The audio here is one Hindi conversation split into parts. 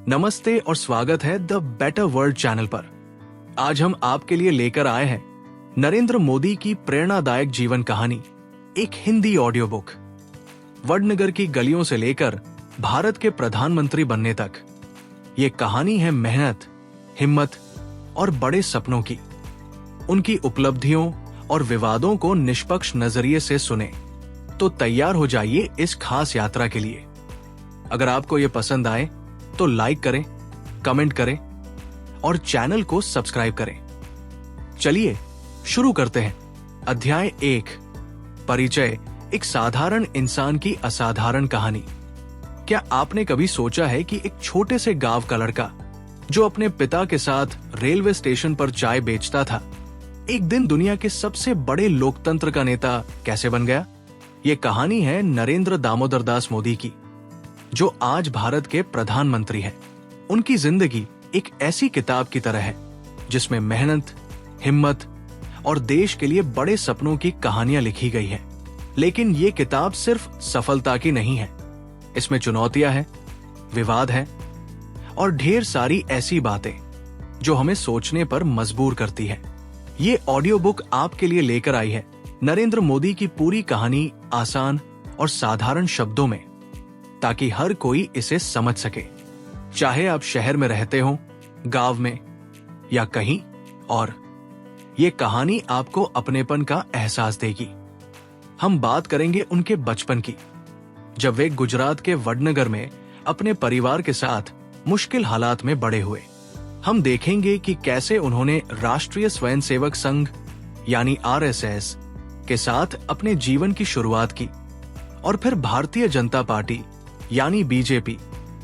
नमस्ते और स्वागत है द बेटर वर्ल्ड चैनल पर। आज हम आपके लिए लेकर आए हैं नरेंद्र मोदी की प्रेरणादायक जीवन कहानी, एक हिंदी ऑडियो बुक। वडनगर की गलियों से लेकर भारत के प्रधानमंत्री बनने तक ये कहानी है मेहनत, हिम्मत और बड़े सपनों की। उनकी उपलब्धियों और विवादों को निष्पक्ष नजरिए से सुने तो तैयार हो जाइए इस खास यात्रा के लिए। अगर आपको ये पसंद आए तो लाइक करें, कमेंट करें और चैनल को सब्सक्राइब करें। चलिए शुरू करते हैं। अध्याय 1, परिचय, एक साधारण इंसान की असाधारण कहानी। क्या आपने कभी सोचा है कि एक छोटे से गांव का लड़का जो अपने पिता के साथ रेलवे स्टेशन पर चाय बेचता था, एक दिन दुनिया के सबसे बड़े लोकतंत्र का नेता कैसे बन गया? ये कहानी है नरेंद्र दामोदर दास मोदी की, जो आज भारत के प्रधानमंत्री हैं। उनकी जिंदगी एक ऐसी किताब की तरह है जिसमें मेहनत, हिम्मत और देश के लिए बड़े सपनों की कहानियां लिखी गई है। लेकिन ये किताब सिर्फ सफलता की नहीं है। इसमें चुनौतियां हैं, विवाद है और ढेर सारी ऐसी बातें जो हमें सोचने पर मजबूर करती है। ये ऑडियो बुक आपके लिए लेकर आई है नरेंद्र मोदी की पूरी कहानी आसान और साधारण शब्दों में, ताकि हर कोई इसे समझ सके। चाहे आप शहर में रहते हो, गांव में या कहीं और, ये कहानी आपको अपनेपन का एहसास देगी। हम बात करेंगे उनके बचपन की, जब वे गुजरात के वडनगर में अपने परिवार के साथ मुश्किल हालात में बड़े हुए। हम देखेंगे कि कैसे उन्होंने राष्ट्रीय स्वयंसेवक संघ यानी RSS के साथ अपने जीवन की शुरुआत की और फिर भारतीय जनता पार्टी यानी BJP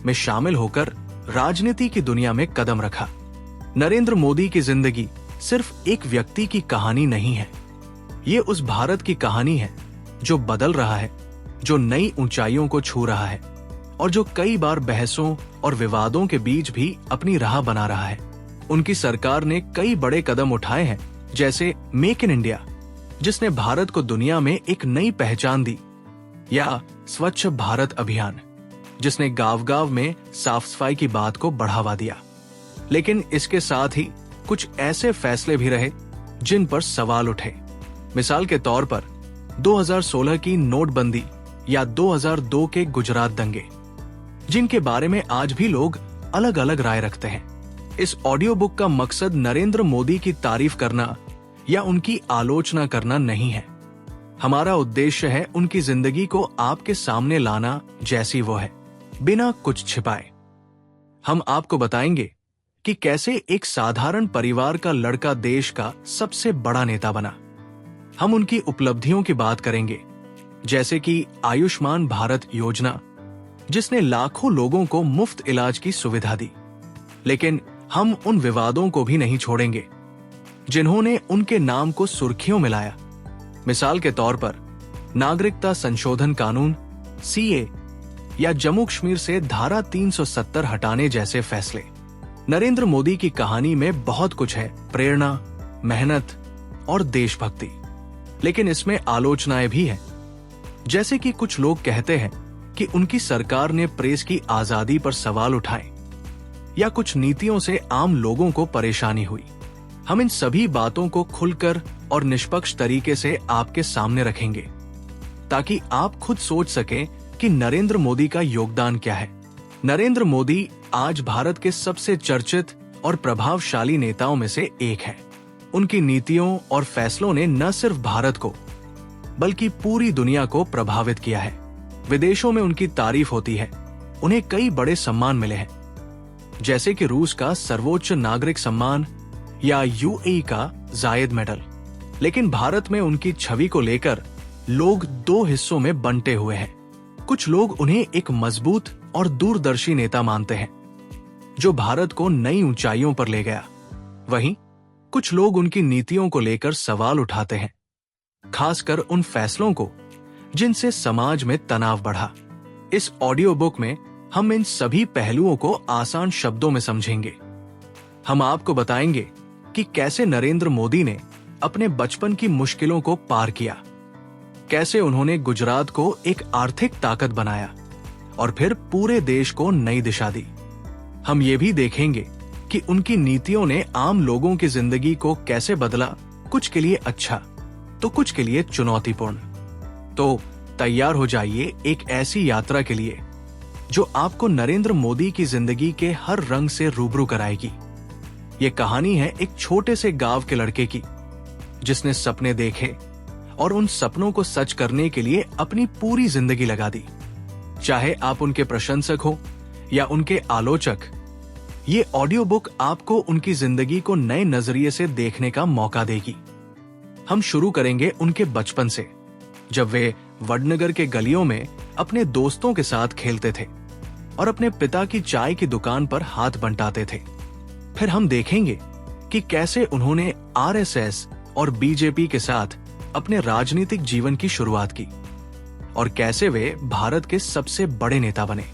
में शामिल होकर राजनीति की दुनिया में कदम रखा। नरेंद्र मोदी की जिंदगी सिर्फ एक व्यक्ति की कहानी नहीं है, ये उस भारत की कहानी है जो बदल रहा है, जो नई ऊंचाइयों को छू रहा है और जो कई बार बहसों और विवादों के बीच भी अपनी राह बना रहा है। उनकी सरकार ने कई बड़े कदम उठाए हैं, जैसे मेक इन इंडिया, जिसने भारत को दुनिया में एक नई पहचान दी, या स्वच्छ भारत अभियान, जिसने गांव-गांव में साफ सफाई की बात को बढ़ावा दिया। लेकिन इसके साथ ही कुछ ऐसे फैसले भी रहे जिन पर सवाल उठे। मिसाल के तौर पर 2016 की नोटबंदी या 2002 के गुजरात दंगे, जिनके बारे में आज भी लोग अलग अलग राय रखते हैं। इस ऑडियो बुक का मकसद नरेंद्र मोदी की तारीफ करना या उनकी आलोचना करना नहीं है। हमारा उद्देश्य है उनकी जिंदगी को आपके सामने लाना जैसी वो है, बिना कुछ छिपाए। हम आपको बताएंगे कि कैसे एक साधारण परिवार का लड़का देश का सबसे बड़ा नेता बना। हम उनकी उपलब्धियों की बात करेंगे, जैसे कि आयुष्मान भारत योजना, जिसने लाखों लोगों को मुफ्त इलाज की सुविधा दी। लेकिन हम उन विवादों को भी नहीं छोड़ेंगे जिन्होंने उनके नाम को सुर्खियों में लाया। मिसाल के तौर पर नागरिकता संशोधन कानून CA या जम्मू कश्मीर से धारा 370 हटाने जैसे फैसले। नरेंद्र मोदी की कहानी में बहुत कुछ है, प्रेरणा, मेहनत और देशभक्ति। लेकिन इसमें आलोचनाएं भी हैं, जैसे कि कुछ लोग कहते हैं कि उनकी सरकार ने प्रेस की आजादी पर सवाल उठाए या कुछ नीतियों से आम लोगों को परेशानी हुई। हम इन सभी बातों को खुलकर और निष्पक्ष तरीके से आपके सामने रखेंगे, ताकि आप खुद सोच सकें कि नरेंद्र मोदी का योगदान क्या है। नरेंद्र मोदी आज भारत के सबसे चर्चित और प्रभावशाली नेताओं में से एक है। उनकी नीतियों और फैसलों ने न सिर्फ भारत को बल्कि पूरी दुनिया को प्रभावित किया है। विदेशों में उनकी तारीफ होती है। उन्हें कई बड़े सम्मान मिले हैं, जैसे कि रूस का सर्वोच्च नागरिक सम्मान या UAE का जायद मेडल। लेकिन भारत में उनकी छवि को लेकर लोग दो हिस्सों में बंटे हुए हैं। कुछ लोग उन्हें एक मजबूत और दूरदर्शी नेता मानते हैं, जो भारत को नई ऊंचाइयों पर ले गया। वहीं कुछ लोग उनकी नीतियों को लेकर सवाल उठाते हैं, खासकर उन फैसलों को जिनसे समाज में तनाव बढ़ा। इस ऑडियो बुक में हम इन सभी पहलुओं को आसान शब्दों में समझेंगे। हम आपको बताएंगे कि कैसे नरेंद्र मोदी ने अपने बचपन की मुश्किलों को पार किया, कैसे उन्होंने गुजरात को एक आर्थिक ताकत बनाया और फिर पूरे देश को नई दिशा दी। हम ये भी देखेंगे कि उनकी नीतियों ने आम लोगों की जिंदगी को कैसे बदला, कुछ के लिए अच्छा तो कुछ के लिए चुनौतीपूर्ण। तो तैयार हो जाइए एक ऐसी यात्रा के लिए जो आपको नरेंद्र मोदी की जिंदगी के हर रंग से रूबरू कराएगी। ये कहानी है एक छोटे से गांव के लड़के की, जिसने सपने देखे और उन सपनों को सच करने के लिए अपनी पूरी जिंदगी लगा दी। चाहे आप उनके प्रशंसक हो या उनके आलोचक, ये ऑडियो बुक आपको उनकी जिंदगी को नए नजरिए से देखने का मौका देगी। हम शुरू करेंगे उनके बचपन से, जब वे वडनगर के गलियों में अपने दोस्तों के साथ खेलते थे और अपने पिता की चाय की दुकान पर हाथ बंटाते थे। फिर हम देखेंगे कि कैसे उन्होंने आरएसएस और बीजेपी के साथ अपने राजनीतिक जीवन की शुरुआत की और कैसे वे भारत के सबसे बड़े नेता बने।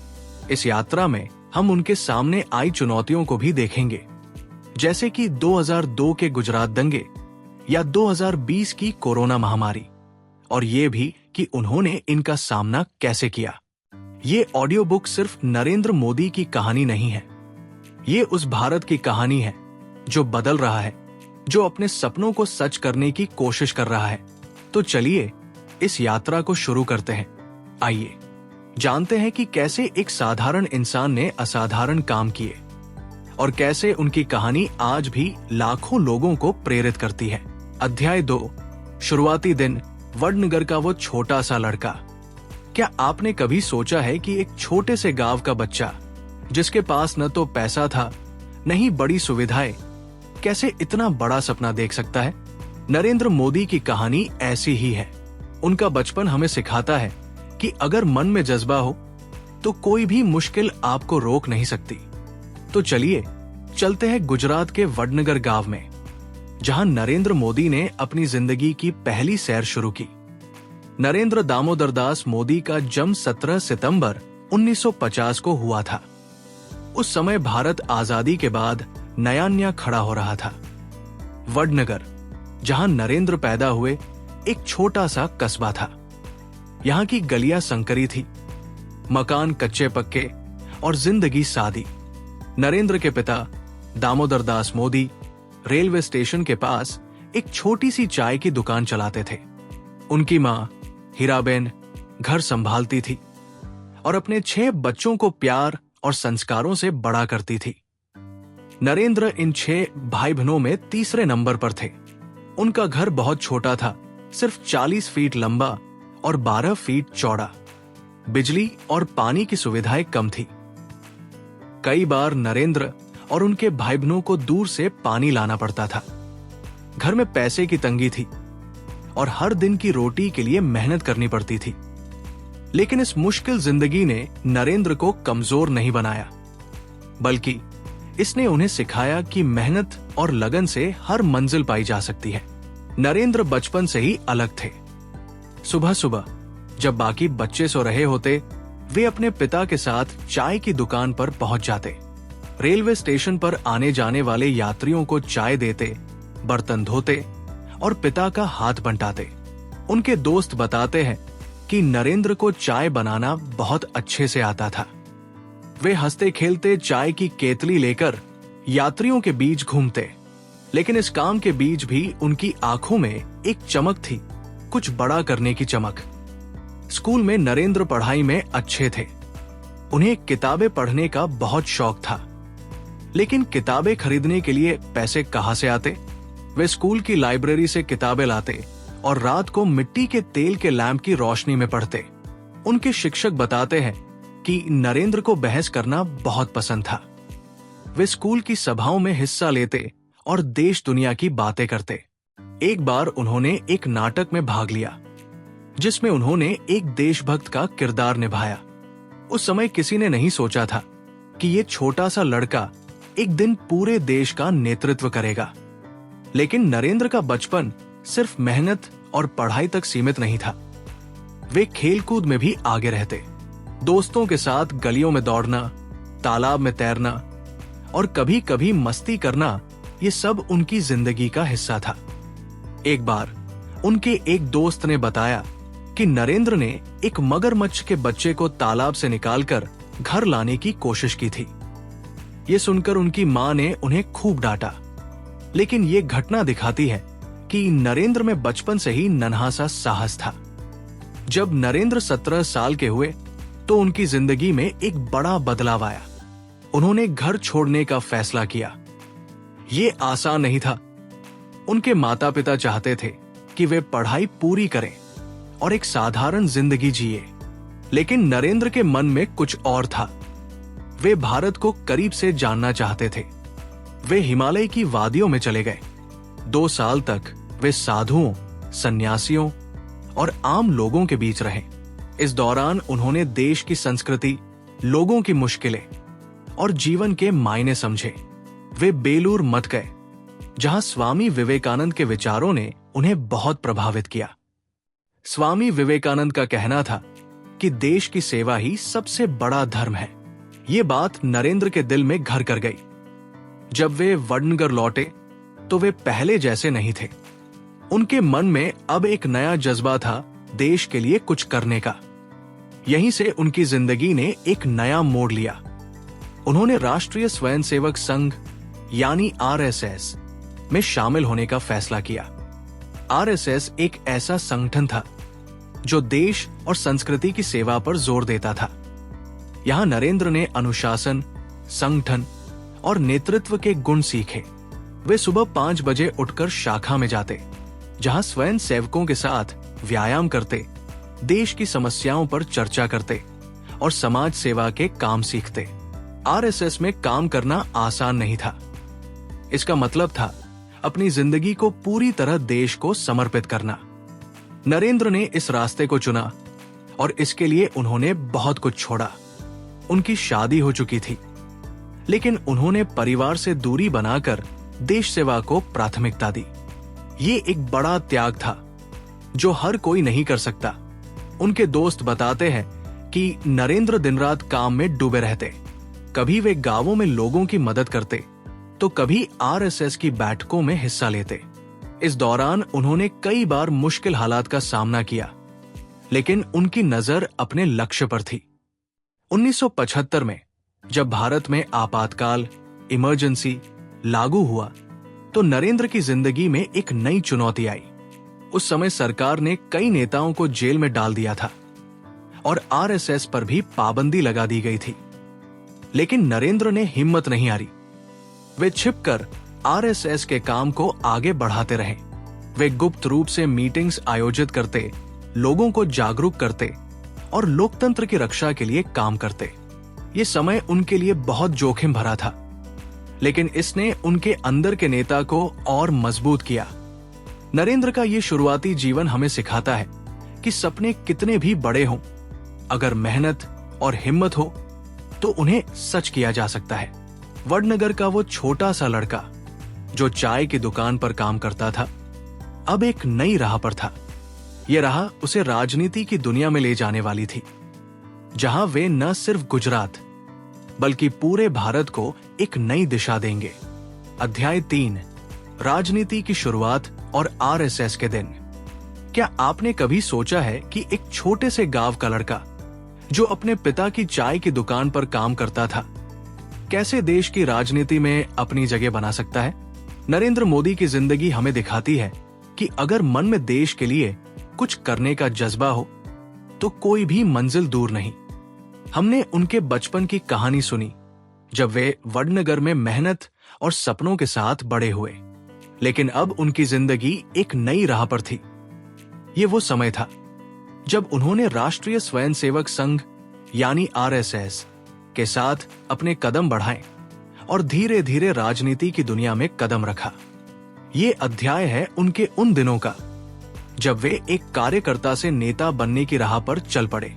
इस यात्रा में हम उनके सामने आई चुनौतियों को भी देखेंगे, जैसे कि 2002 के गुजरात दंगे या 2020 की कोरोना महामारी, और ये भी कि उन्होंने इनका सामना कैसे किया। ये ऑडियो बुक सिर्फ नरेंद्र मोदी की कहानी नहीं है, ये उस भारत की कहानी है जो बदल रहा है, जो अपने सपनों को सच करने की कोशिश कर रहा है। तो चलिए इस यात्रा को शुरू करते हैं। आइए जानते हैं कि कैसे एक साधारण इंसान ने असाधारण काम किए और कैसे उनकी कहानी आज भी लाखों लोगों को प्रेरित करती है। अध्याय 2, शुरुआती दिन, वडनगर का वो छोटा सा लड़का। क्या आपने कभी सोचा है कि एक छोटे से गांव का बच्चा, जिसके पास न तो पैसा था न ही बड़ी सुविधाएं, कैसे इतना बड़ा सपना देख सकता है? नरेंद्र मोदी की कहानी ऐसी ही है। उनका बचपन हमें सिखाता है कि अगर मन में जज्बा हो तो कोई भी मुश्किल आपको रोक नहीं सकती। तो चलिए चलते हैं गुजरात के वडनगर गांव में, जहां नरेंद्र मोदी ने अपनी जिंदगी की पहली सैर शुरू की। नरेंद्र दामोदर दास मोदी का जन्म 17 सितंबर 1950 को हुआ था। उस समय भारत आजादी के बाद नया खड़ा हो रहा था। वडनगर, जहां नरेंद्र पैदा हुए, एक छोटा सा कस्बा था। यहाँ की गलियां संकरी थी, मकान कच्चे पक्के और जिंदगी सादी। नरेंद्र के पिता दामोदर दास मोदी रेलवे स्टेशन के पास एक छोटी सी चाय की दुकान चलाते थे। उनकी मां हीराबेन घर संभालती थी और अपने 6 बच्चों को प्यार और संस्कारों से बड़ा करती थी। नरेंद्र इन 6 भाई बहनों में तीसरे नंबर पर थे। उनका घर बहुत छोटा था, सिर्फ 40 फीट लंबा और 12 फीट चौड़ा। बिजली और पानी की सुविधाएं कम थी। कई बार नरेंद्र और उनके भाई बहनों को दूर से पानी लाना पड़ता था। घर में पैसे की तंगी थी और हर दिन की रोटी के लिए मेहनत करनी पड़ती थी। लेकिन इस मुश्किल जिंदगी ने नरेंद्र को कमजोर नहीं बनाया, बल्कि इसने उन्हें सिखाया कि मेहनत और लगन से हर मंजिल पाई जा सकती है। नरेंद्र बचपन से ही अलग थे। सुबह सुबह जब बाकी बच्चे सो रहे होते, वे अपने पिता के साथ चाय की दुकान पर पहुंच जाते। रेलवे स्टेशन पर आने जाने वाले यात्रियों को चाय देते, बर्तन धोते और पिता का हाथ बंटाते। उनके दोस्त बताते हैं कि नरेंद्र को चाय बनाना बहुत अच्छे से आता था। वे हंसते खेलते चाय की केतली लेकर यात्रियों के बीच घूमते, लेकिन इस काम के बीच भी उनकी आंखों में एक चमक थी, कुछ बड़ा करने की चमक। स्कूल में नरेंद्र पढ़ाई में अच्छे थे। उन्हें किताबें पढ़ने का बहुत शौक था, लेकिन किताबें खरीदने के लिए पैसे कहां से आते? वे स्कूल की लाइब्रेरी से किताबें लाते और रात को मिट्टी के तेल के लैंप की रोशनी में पढ़ते। उनके शिक्षक बताते हैं कि नरेंद्र को बहस करना बहुत पसंद था। वे स्कूल की सभाओं में हिस्सा लेते और देश दुनिया की बातें करते। एक बार उन्होंने एक नाटक में भाग लिया, जिसमें उन्होंने एक देशभक्त का किरदार निभाया। उस समय किसी ने नहीं सोचा था कि ये छोटा सा लड़का एक दिन पूरे देश का नेतृत्व करेगा। लेकिन नरेंद्र का बचपन सिर्फ मेहनत और पढ़ाई तक सीमित नहीं था। वे खेलकूद में भी आगे रहते। दोस्तों के साथ गलियों में दौड़ना, तालाब में तैरना और कभी कभी मस्ती करना, ये सब उनकी जिंदगी का हिस्सा था। एक बार उनके एक दोस्त ने बताया कि नरेंद्र ने एक मगरमच्छ के बच्चे को तालाब से निकालकर घर लाने की कोशिश की थी। ये सुनकर उनकी मां ने उन्हें खूब डांटा। लेकिन ये घटना दिखाती है कि नरेंद्र में बचपन से ही नन्हा सा साहस था। जब नरेंद्र 17 साल के हुए तो उनकी जिंदगी में एक बड़ा बदलाव आया। उन्होंने घर छोड़ने का फैसला किया। ये आसान नहीं था। उनके माता पिता चाहते थे कि वे पढ़ाई पूरी करें और एक साधारण जिंदगी जिए, लेकिन नरेंद्र के मन में कुछ और था। वे भारत को करीब से जानना चाहते थे। वे हिमालय की वादियों में चले गए। 2 साल तक वे साधुओं, सन्यासियों और आम लोगों के बीच रहे। इस दौरान उन्होंने देश की संस्कृति, लोगों की मुश्किलें और जीवन के मायने समझे। वे बेलूर मठ गए, जहां स्वामी विवेकानंद के विचारों ने उन्हें बहुत प्रभावित किया। स्वामी विवेकानंद का कहना था कि देश की सेवा ही सबसे बड़ा धर्म है। ये बात नरेंद्र के दिल में घर कर गई। जब वे वडनगर लौटे तो वे पहले जैसे नहीं थे। उनके मन में अब एक नया जज्बा था, देश के लिए कुछ करने का। यहीं से उनकी जिंदगी ने एक नया मोड़ लिया। उन्होंने राष्ट्रीय स्वयंसेवक संघ यानी आरएसएस में शामिल होने का फैसला किया। आरएसएस एक ऐसा संगठन था जो देश और संस्कृति की सेवा पर जोर देता था। यहां नरेंद्र ने अनुशासन, संगठन और नेतृत्व के गुण सीखे। वे सुबह 5 बजे उठकर शाखा में जाते, जहां स्वयं सेवकों के साथ व्यायाम करते, देश की समस्याओं पर चर्चा करते और समाज सेवा के काम सीखते। आरएसएस में काम करना आसान नहीं था। इसका मतलब था अपनी जिंदगी को पूरी तरह देश को समर्पित करना। नरेंद्र ने इस रास्ते को चुना और इसके लिए उन्होंने बहुत कुछ छोड़ा। उनकी शादी हो चुकी थी, लेकिन उन्होंने परिवार से दूरी बनाकर देश सेवा को प्राथमिकता दी। ये एक बड़ा त्याग था जो हर कोई नहीं कर सकता। उनके दोस्त बताते हैं कि नरेंद्र दिन रात काम में डूबे रहते। कभी वे गांवों में लोगों की मदद करते तो कभी आरएसएस की बैठकों में हिस्सा लेते। इस दौरान उन्होंने कई बार मुश्किल हालात का सामना किया, लेकिन उनकी नजर अपने लक्ष्य पर थी। 1975 में जब भारत में आपातकाल, इमरजेंसी लागू हुआ तो नरेंद्र की जिंदगी में एक नई चुनौती आई। उस समय सरकार ने कई नेताओं को जेल में डाल दिया था और आरएसएस पर भी पाबंदी लगा दी गई थी। लेकिन नरेंद्र ने हिम्मत नहीं हारी। वे छिपकर आरएसएस के काम को आगे बढ़ाते रहे। वे गुप्त रूप से मीटिंग्स आयोजित करते, लोगों को जागरूक करते और लोकतंत्र की रक्षा के लिए काम करते। ये समय उनके लिए बहुत जोखिम भरा था, लेकिन इसने उनके अंदर के नेता को और मजबूत किया। नरेंद्र का ये शुरुआती जीवन हमें सिखाता है कि सपने कितने भी बड़े हों, अगर मेहनत और हिम्मत हो तो उन्हें सच किया जा सकता है। वडनगर का वो छोटा सा लड़का जो चाय की दुकान पर काम करता था, अब एक नई राह पर था। ये राह उसे राजनीति की दुनिया में ले जाने वाली थी, जहां वे न सिर्फ गुजरात बल्कि पूरे भारत को एक नई दिशा देंगे। अध्याय 3, राजनीति की शुरुआत और आरएसएस के दिन। क्या आपने कभी सोचा है कि एक छोटे से गांव का लड़का जो अपने पिता की चाय की दुकान पर काम करता था, कैसे देश की राजनीति में अपनी जगह बना सकता है? नरेंद्र मोदी की जिंदगी हमें दिखाती है कि अगर मन में देश के लिए कुछ करने का जज्बा हो तो कोई भी मंजिल दूर नहीं। हमने उनके बचपन की कहानी सुनी, जब वे वडनगर में मेहनत और सपनों के साथ बड़े हुए, लेकिन अब उनकी जिंदगी एक नई राह पर थी। ये वो समय था जब उन्होंने राष्ट्रीय स्वयंसेवक संघ यानी आरएसएस के साथ अपने कदम बढ़ाए और धीरे धीरे राजनीति की दुनिया में कदम रखा। ये अध्याय है उनके उन दिनों का जब वे एक कार्यकर्ता से नेता बनने की राह पर चल पड़े।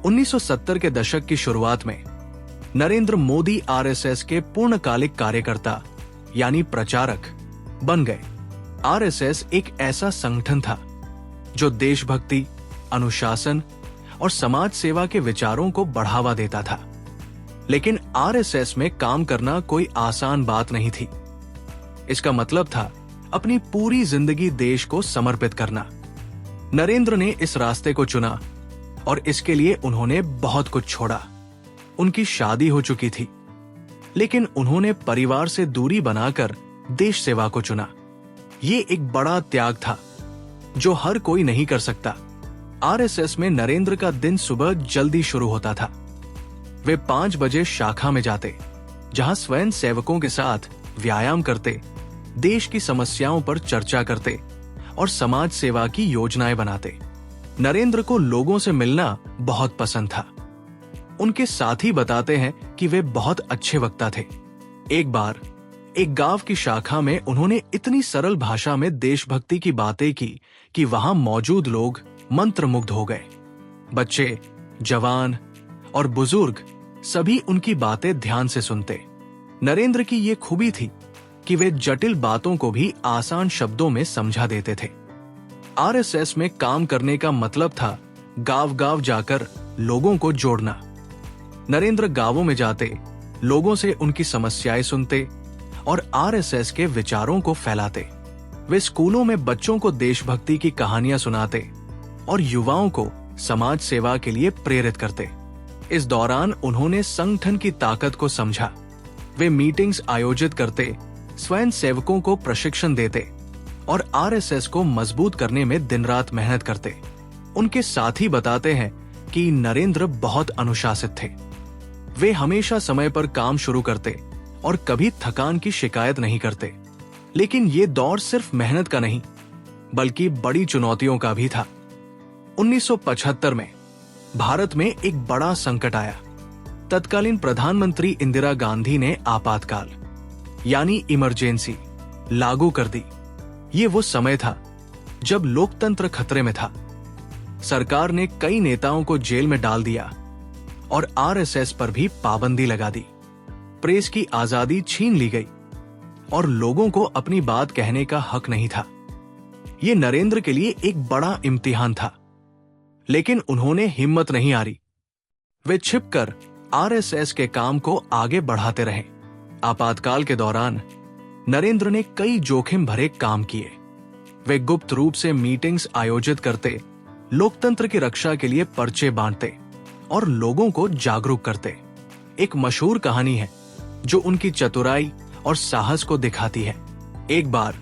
1970 के दशक की शुरुआत में नरेंद्र मोदी आरएसएस के पूर्णकालिक कार्यकर्ता यानी प्रचारक बन गए। आरएसएस एक ऐसा संगठन था जो देशभक्ति, अनुशासन और समाज सेवा के विचारों को बढ़ावा देता था। लेकिन आरएसएस में काम करना कोई आसान बात नहीं थी। इसका मतलब था अपनी पूरी जिंदगी देश को समर्पित करना। नरेंद्र ने इस रास्ते को चुना और इसके लिए उन्होंने बहुत कुछ छोड़ा। उनकी शादी हो चुकी थी, लेकिन उन्होंने परिवार से दूरी बनाकर देश सेवा को चुना। ये एक बड़ा त्याग था जो हर कोई नहीं कर सकता। आरएसएस में नरेंद्र का दिन सुबह जल्दी शुरू होता था। वे 5 बजे शाखा में जाते, जहां स्वयं सेवकों के साथ व्यायाम करते, देश की समस्याओं पर चर्चा करते और समाज सेवा की योजनाएं बनाते। नरेंद्र को लोगों से मिलना बहुत पसंद था। उनके साथी बताते हैं कि वे बहुत अच्छे वक्ता थे। एक बार एक गांव की शाखा में उन्होंने इतनी सरल भाषा में देशभक्ति की बातें की कि वहां मौजूद लोग मंत्रमुग्ध हो गए। बच्चे, जवान और बुजुर्ग सभी उनकी बातें ध्यान से सुनते। नरेंद्र की ये खूबी थी कि वे जटिल बातों को भी आसान शब्दों में समझा देते थे। आरएसएस में काम करने का मतलब था गांव-गांव जाकर लोगों को जोड़ना। नरेंद्र गांवों में जाते, लोगों से उनकी समस्याएं सुनते और आरएसएस के विचारों को फैलाते। वे स्कूलों में बच्चों को देशभक्ति की कहानियां सुनाते और युवाओं को समाज सेवा के लिए प्रेरित करते। इस दौरान उन्होंने संगठन की ताकत को समझा। वे मीटिंग्स आयोजित करते, स्वयं सेवकों को प्रशिक्षण देते और आरएसएस को मजबूत करने में दिन रात मेहनत करते। उनके साथी बताते हैं कि नरेंद्र बहुत अनुशासित थे। वे हमेशा समय पर काम शुरू करते और कभी थकान की शिकायत नहीं करते। लेकिन ये दौर सिर्फ मेहनत का नहीं, बल्कि बड़ी चुनौतियों का भी था। 1975 में भारत में एक बड़ा संकट आया। तत्कालीन प्रधानमंत्री इंदिरा गांधी ने आपातकाल यानी इमरजेंसी लागू कर दी। ये वो समय था जब लोकतंत्र खतरे में था। सरकार ने कई नेताओं को जेल में डाल दिया और आरएसएस पर भी पाबंदी लगा दी। प्रेस की आजादी छीन ली गई और लोगों को अपनी बात कहने का हक नहीं था। ये नरेंद्र के लिए एक बड़ा इम्तिहान था, लेकिन उन्होंने हिम्मत नहीं हारी। वे छिपकर आरएसएस के काम को आगे बढ़ाते रहे। आपातकाल के दौरान नरेंद्र ने कई जोखिम भरे काम किए। वे गुप्त रूप से मीटिंग्स आयोजित करते, लोकतंत्र की रक्षा के लिए पर्चे बांटते और लोगों को जागरूक करते। एक मशहूर कहानी है जो उनकी चतुराई और साहस को दिखाती है। एक बार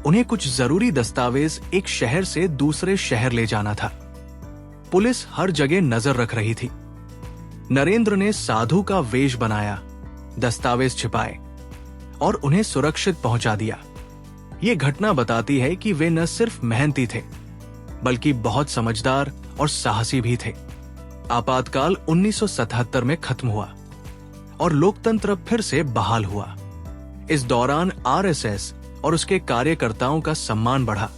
उन्हें कुछ जरूरी दस्तावेज एक शहर से दूसरे शहर ले जाना था। पुलिस हर जगह नजर रख रही थी। नरेंद्र ने साधु का वेश बनाया, दस्तावेज छिपाए और उन्हें सुरक्षित पहुंचा दिया। ये घटना बताती है कि वे न सिर्फ मेहनती थे, बल्कि बहुत समझदार और साहसी भी थे। आपातकाल 1977 में खत्म हुआ और लोकतंत्र फिर से बहाल हुआ। इस दौरान आरएसएस और उसके कार्यकर्ताओं का सम्मान बढ़ा,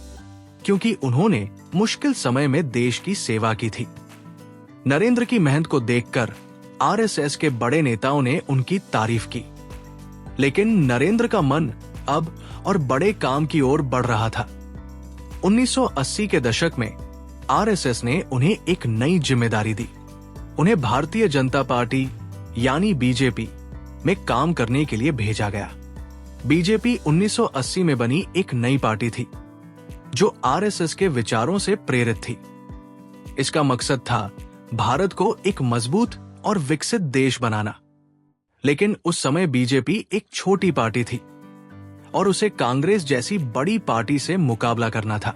क्योंकि उन्होंने मुश्किल समय में देश की सेवा की थी। नरेंद्र की मेहनत को देखकर आरएसएस के बड़े नेताओं ने उनकी तारीफ की। लेकिन नरेंद्र का मन अब और बड़े काम की ओर बढ़ रहा था। 1980 के दशक में आरएसएस ने उन्हें एक नई जिम्मेदारी दी। उन्हें भारतीय जनता पार्टी यानी बीजेपी में काम करने के लिए भेजा गया। बीजेपी 1980 में बनी एक नई पार्टी थी जो आरएसएस के विचारों से प्रेरित थी। इसका मकसद था भारत को एक मजबूत और विकसित देश बनाना। लेकिन उस समय बीजेपी एक छोटी पार्टी थी और उसे कांग्रेस जैसी बड़ी पार्टी से मुकाबला करना था।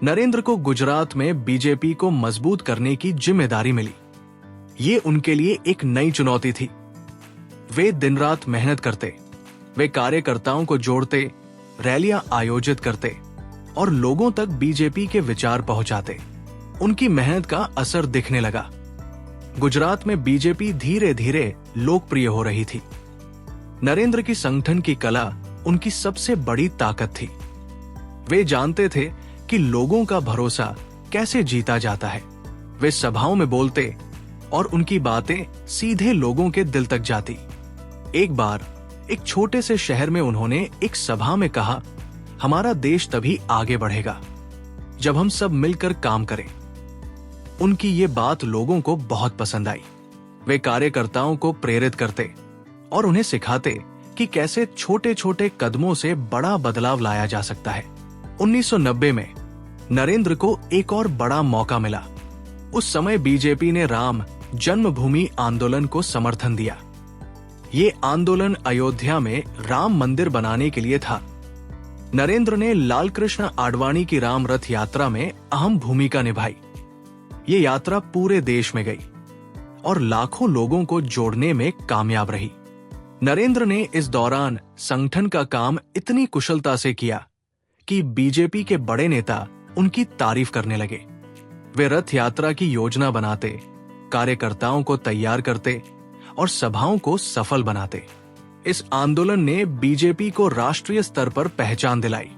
नरेंद्र को गुजरात में बीजेपी को मजबूत करने की जिम्मेदारी मिली। ये उनके लिए एक नई चुनौती थी। वे दिन रात मेहनत करते, वे कार्यकर्ताओं को जोड़ते, रैलियां आयोजित करते और लोगों तक बीजेपी के विचार पहुंचाते। उनकी मेहनत का असर दिखने लगा। गुजरात में बीजेपी धीरे धीरे लोकप्रिय हो रही थी। नरेंद्र की संगठन की कला उनकी सबसे बड़ी ताकत थी। वे जानते थे कि लोगों का भरोसा कैसे जीता जाता है। वे सभाओं में बोलते और उनकी बातें सीधे लोगों के दिल तक जाती। एक बार एक छोटे से शहर में उन्होंने एक सभा में कहा, हमारा देश तभी आगे बढ़ेगा जब हम सब मिलकर काम करें। उनकी ये बात लोगों को बहुत पसंद आई। वे कार्यकर्ताओं को प्रेरित करते और उन्हें सिखाते कि कैसे छोटे छोटे कदमों से बड़ा बदलाव लाया जा सकता है। 1990 में नरेंद्र को एक और बड़ा मौका मिला। उस समय बीजेपी ने राम जन्मभूमि आंदोलन को समर्थन दिया। ये आंदोलन अयोध्या में राम मंदिर बनाने के लिए था। नरेंद्र ने लाल कृष्ण आडवाणी की राम रथ यात्रा में अहम भूमिका निभाई। ये यात्रा पूरे देश में गई और लाखों लोगों को जोड़ने में कामयाब रही। नरेंद्र ने इस दौरान संगठन का काम इतनी कुशलता से किया कि बीजेपी के बड़े नेता उनकी तारीफ करने लगे। वे रथ यात्रा की योजना बनाते, कार्यकर्ताओं को तैयार करते और सभाओं को सफल बनाते। इस आंदोलन ने बीजेपी को राष्ट्रीय स्तर पर पहचान दिलाई।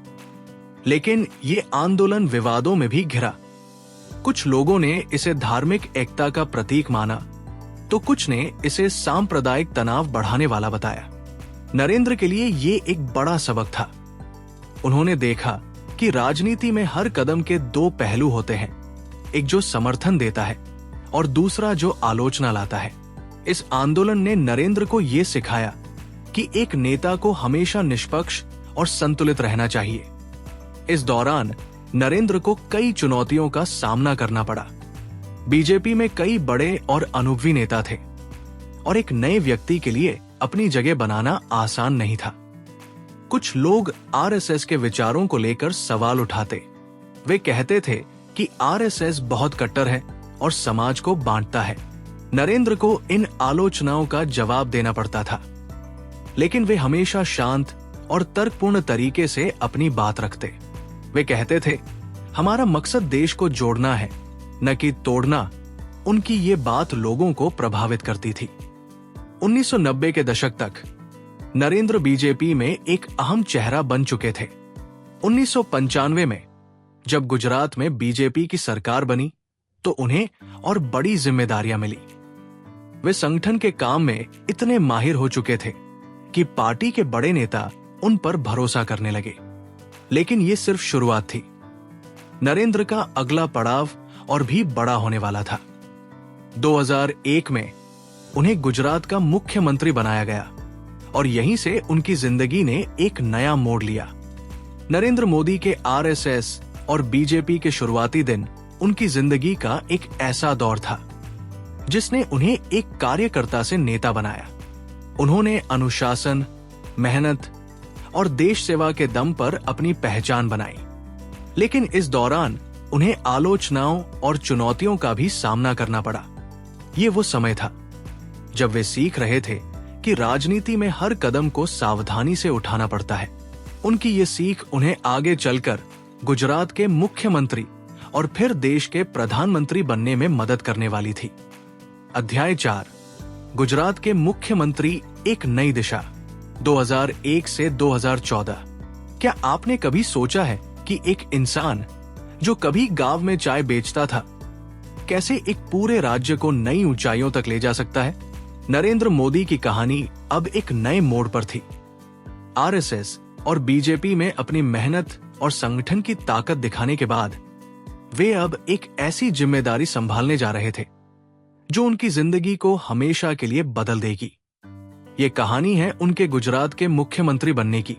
लेकिन ये आंदोलन विवादों में भी घिरा। कुछ लोगों ने इसे धार्मिक एकता का प्रतीक माना, तो कुछ ने इसे सांप्रदायिक तनाव बढ़ाने वाला बताया। नरेंद्र के लिए ये एक बड़ा सबक था। उन्होंने देखा कि राजनीति में हर कदम के दो पहलू होते हैं, एक जो समर्थन देता है और दूसरा जो आलोचना लाता है। इस आंदोलन ने नरेंद्र को यह सिखाया कि एक नेता को हमेशा निष्पक्ष और संतुलित रहना चाहिए। इस दौरान नरेंद्र को कई चुनौतियों का सामना करना पड़ा। बीजेपी में कई बड़े और अनुभवी नेता थे और एक नए व्यक्ति के लिए अपनी जगह बनाना आसान नहीं था। कुछ लोग आरएसएस के विचारों को लेकर सवाल उठाते। वे कहते थे कि आरएसएस बहुत कट्टर है और समाज को बांटता है। नरेंद्र को इन आलोचनाओं का जवाब देना पड़ता था, लेकिन वे हमेशा शांत और तर्कपूर्ण तरीके से अपनी बात रखते। वे कहते थे, हमारा मकसद देश को जोड़ना है, न कि तोड़ना। उनकी ये बात लोगों को प्रभावित करती थी। 1990 के दशक तक नरेंद्र बीजेपी में एक अहम चेहरा बन चुके थे। 1995 में जब गुजरात में बीजेपी की सरकार बनी तो उन्हें और बड़ी जिम्मेदारियां मिली। वे संगठन के काम में इतने माहिर हो चुके थे कि पार्टी के बड़े नेता उन पर भरोसा करने लगे। लेकिन ये सिर्फ शुरुआत थी। नरेंद्र का अगला पड़ाव और भी बड़ा होने वाला था। 2001 में उन्हें गुजरात का मुख्यमंत्री बनाया गया और यहीं से उनकी जिंदगी ने एक नया मोड़ लिया। नरेंद्र मोदी के आरएसएस और बीजेपी के शुरुआती दिन उनकी जिंदगी का एक ऐसा दौर था जिसने उन्हें एक कार्यकर्ता से नेता बनाया। उन्होंने अनुशासन, मेहनत और देश सेवा के दम पर अपनी पहचान बनाई। लेकिन इस दौरान उन्हें आलोचनाओं और चुनौतियों का भी सामना करना पड़ा। ये वो समय था जब वे सीख रहे थे कि राजनीति में हर कदम को सावधानी से उठाना पड़ता है। उनकी ये सीख उन्हें आगे चलकर गुजरात के मुख्यमंत्री और फिर देश के प्रधानमंत्री बनने में मदद करने वाली थी। अध्याय 4, गुजरात के मुख्यमंत्री, एक नई दिशा। 2001 से 2014। क्या आपने कभी सोचा है कि एक इंसान जो कभी गांव में चाय बेचता था, कैसे एक पूरे राज्य को नई ऊंचाइयों तक ले जा सकता है? नरेंद्र मोदी की कहानी अब एक नए मोड़ पर थी। आरएसएस और बीजेपी में अपनी मेहनत और संगठन की ताकत दिखाने के बाद वे अब एक ऐसी जिम्मेदारी संभालने जा रहे थे जो उनकी जिंदगी को हमेशा के लिए बदल देगी। ये कहानी है उनके गुजरात के मुख्यमंत्री बनने की,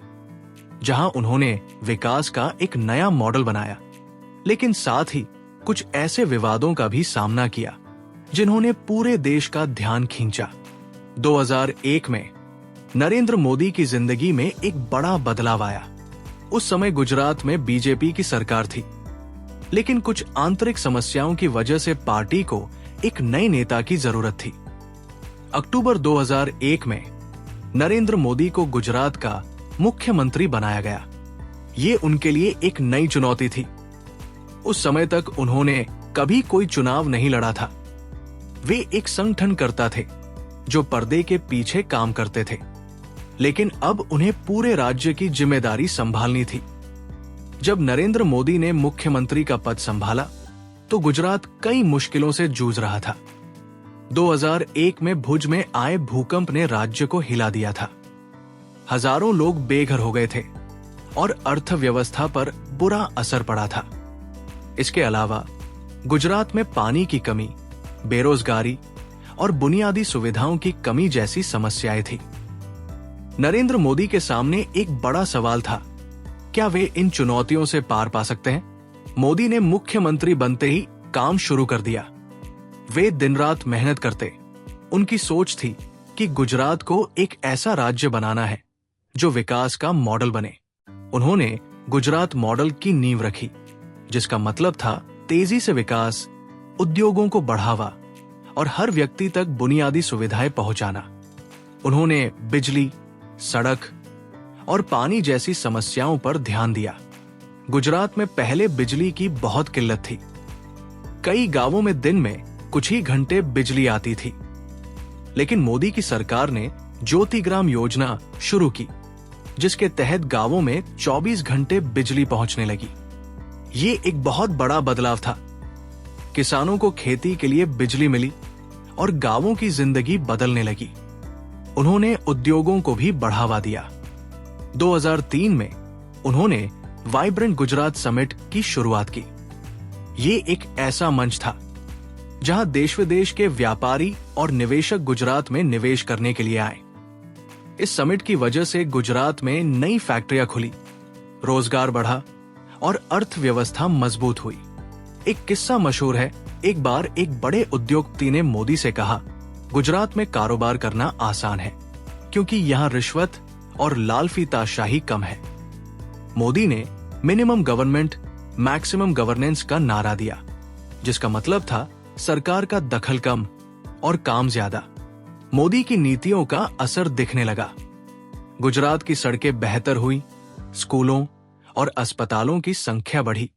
जहां उन्होंने विकास का एक नया मॉडल बनाया, लेकिन साथ ही कुछ ऐसे विवादों का भी सामना किया जिन्होंने पूरे देश का ध्यान खींचा। 2001 में नरेंद्र मोदी की जिंदगी में एक बड़ा बदलाव आया। उस समय गुजरात में बीजेपी की सरकार थी, लेकिन कुछ आंतरिक समस्याओं की वजह से पार्टी को एक नए नेता की जरूरत थी। अक्टूबर 2001 में नरेंद्र मोदी को गुजरात का मुख्यमंत्री बनाया गया। ये उनके लिए एक नई चुनौती थी। उस समय तक उन्होंने कभी कोई चुनाव नहीं लड़ा था। वे एक संगठनकर्ता थे जो पर्दे के पीछे काम करते थे, लेकिन अब उन्हें पूरे राज्य की जिम्मेदारी संभालनी थी। जब नरेंद्र मोदी ने मुख्यमंत्री का पद संभाला तो गुजरात कई मुश्किलों से जूझ रहा था। 2001 में भुज में आए भूकंप ने राज्य को हिला दिया था। हजारों लोग बेघर हो गए थे और अर्थव्यवस्था पर बुरा असर पड़ा था। इसके अलावा गुजरात में पानी की कमी, बेरोजगारी और बुनियादी सुविधाओं की कमी जैसी समस्याएं थी। नरेंद्र मोदी के सामने एक बड़ा सवाल था, क्या वे इन चुनौतियों से पार पा सकते हैं? मोदी ने मुख्यमंत्री बनते ही काम शुरू कर दिया। वे दिन रात मेहनत करते। उनकी सोच थी कि गुजरात को एक ऐसा राज्य बनाना है जो विकास का मॉडल बने। उन्होंने गुजरात मॉडल की नींव रखी, जिसका मतलब था तेजी से विकास, उद्योगों को बढ़ावा और हर व्यक्ति तक बुनियादी सुविधाएं पहुंचाना। उन्होंने बिजली, सड़क और पानी जैसी समस्याओं पर ध्यान दिया। गुजरात में पहले बिजली की बहुत किल्लत थी। कई गांवों में दिन में कुछ ही घंटे बिजली आती थी। लेकिन मोदी की सरकार ने ज्योतिग्राम योजना शुरू की, जिसके तहत गांवों में 24 घंटे बिजली पहुंचने लगी। ये एक बहुत बड़ा बदलाव था। किसानों को खेती के लिए बिजली मिली और गांवों की जिंदगी बदलने लगी। उन्होंने उद्योगों को भी बढ़ावा दिया। 2003 में उन्होंने वाइब्रेंट गुजरात समिट की शुरुआत की। ये एक ऐसा मंच था जहां देश विदेश के व्यापारी और निवेशक गुजरात में निवेश करने के लिए आए। इस समिट की वजह से गुजरात में नई फैक्ट्रियां खुली, रोजगार बढ़ा और अर्थव्यवस्था मजबूत हुई। एक किस्सा मशहूर है। एक बार एक बड़े उद्योगपति ने मोदी से कहा, गुजरात में कारोबार करना आसान है क्योंकि यहां रिश्वत और लालफीताशाही कम है। मोदी ने मिनिमम गवर्नमेंट मैक्सिमम गवर्नेंस का नारा दिया, जिसका मतलब था सरकार का दखल कम और काम ज्यादा। मोदी की नीतियों का असर दिखने लगा। गुजरात की सड़कें बेहतर हुई, स्कूलों और अस्पतालों की संख्या बढ़ी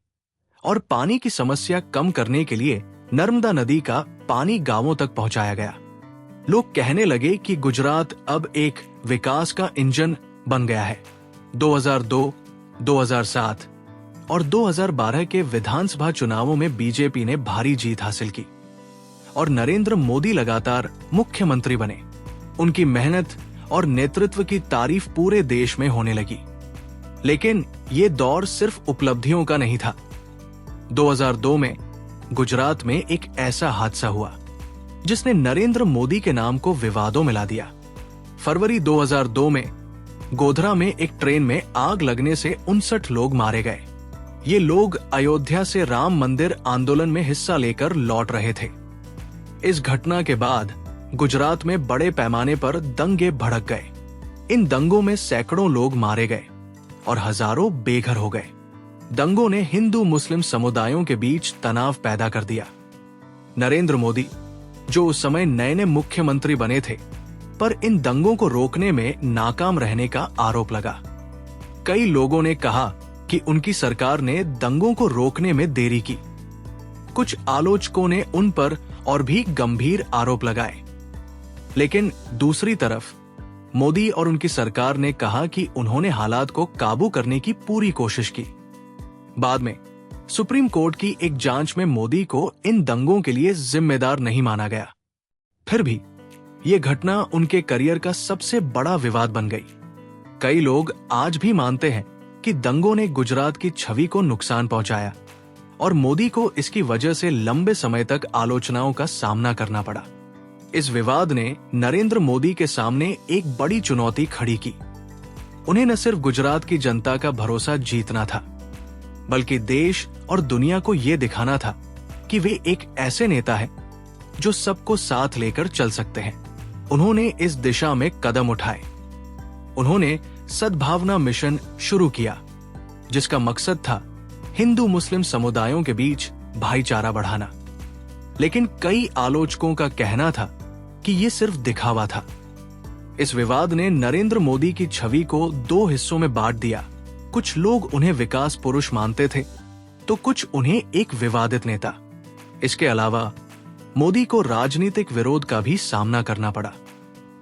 और पानी की समस्या कम करने के लिए नर्मदा नदी का पानी गांवों तक पहुंचाया गया। लोग कहने लगे कि गुजरात अब एक विकास का इंजन बन गया है। 2002, 2007 और 2012 के विधानसभा चुनावों में बीजेपी ने भारी जीत हासिल की और नरेंद्र मोदी लगातार मुख्यमंत्री बने। उनकी मेहनत और नेतृत्व की तारीफ पूरे देश में होने लगी। लेकिन ये दौर सिर्फ उपलब्धियों का नहीं था। 2002 में गुजरात में एक ऐसा हादसा हुआ जिसने नरेंद्र मोदी के नाम को विवादों में ला दिया। फरवरी 2002 में गोधरा में एक ट्रेन में आग लगने से 59 लोग मारे गए। ये लोग अयोध्या से राम मंदिर आंदोलन में हिस्सा लेकर लौट रहे थे। इस घटना के बाद गुजरात में बड़े पैमाने पर दंगे भड़क गए। इन दंगों में सैकड़ों लोग मारे गए और हजारों बेघर हो गए। दंगों ने हिंदू मुस्लिम समुदायों के बीच तनाव पैदा कर दिया। नरेंद्र मोदी, जो उस समय नए मुख्यमंत्री बने थे, पर इन दंगों को रोकने में नाकाम रहने का आरोप लगा। कई लोगों ने कहा कि उनकी सरकार ने दंगों को रोकने में देरी की। कुछ आलोचकों ने उन पर और भी गंभीर आरोप लगाए। लेकिन दूसरी तरफ मोदी और उनकी सरकार ने कहा कि उन्होंने हालात को काबू करने की पूरी कोशिश की। बाद में सुप्रीम कोर्ट की एक जांच में मोदी को इन दंगों के लिए जिम्मेदार नहीं माना गया। फिर भी ये घटना उनके करियर का सबसे बड़ा विवाद बन गई। कई लोग आज भी मानते हैं कि दंगों ने गुजरात की छवि को नुकसान पहुंचाया और मोदी को इसकी वजह से लंबे समय तक आलोचनाओं का सामना करना पड़ा। इस विवाद ने नरेंद्र मोदी के सामने एक बड़ी चुनौती खड़ी की। उन्हें न सिर्फ गुजरात की जनता का भरोसा जीतना था, बल्कि देश और दुनिया को यह दिखाना था कि वे एक ऐसे नेता हैं जो सबको साथ लेकर चल सकते हैं। उन्होंने इस दिशा में कदम उठाए। उन्होंने सद्भावना मिशन शुरू किया, जिसका मकसद था हिंदू मुस्लिम समुदायों के बीच भाईचारा बढ़ाना। लेकिन कई आलोचकों का कहना था कि यह सिर्फ दिखावा था। इस विवाद ने नरेंद्र मोदी की छवि को दो हिस्सों में बांट दिया। कुछ लोग उन्हें विकास पुरुष मानते थे, तो कुछ उन्हें एक विवादित नेता। इसके अलावा मोदी को राजनीतिक विरोध का भी सामना करना पड़ा।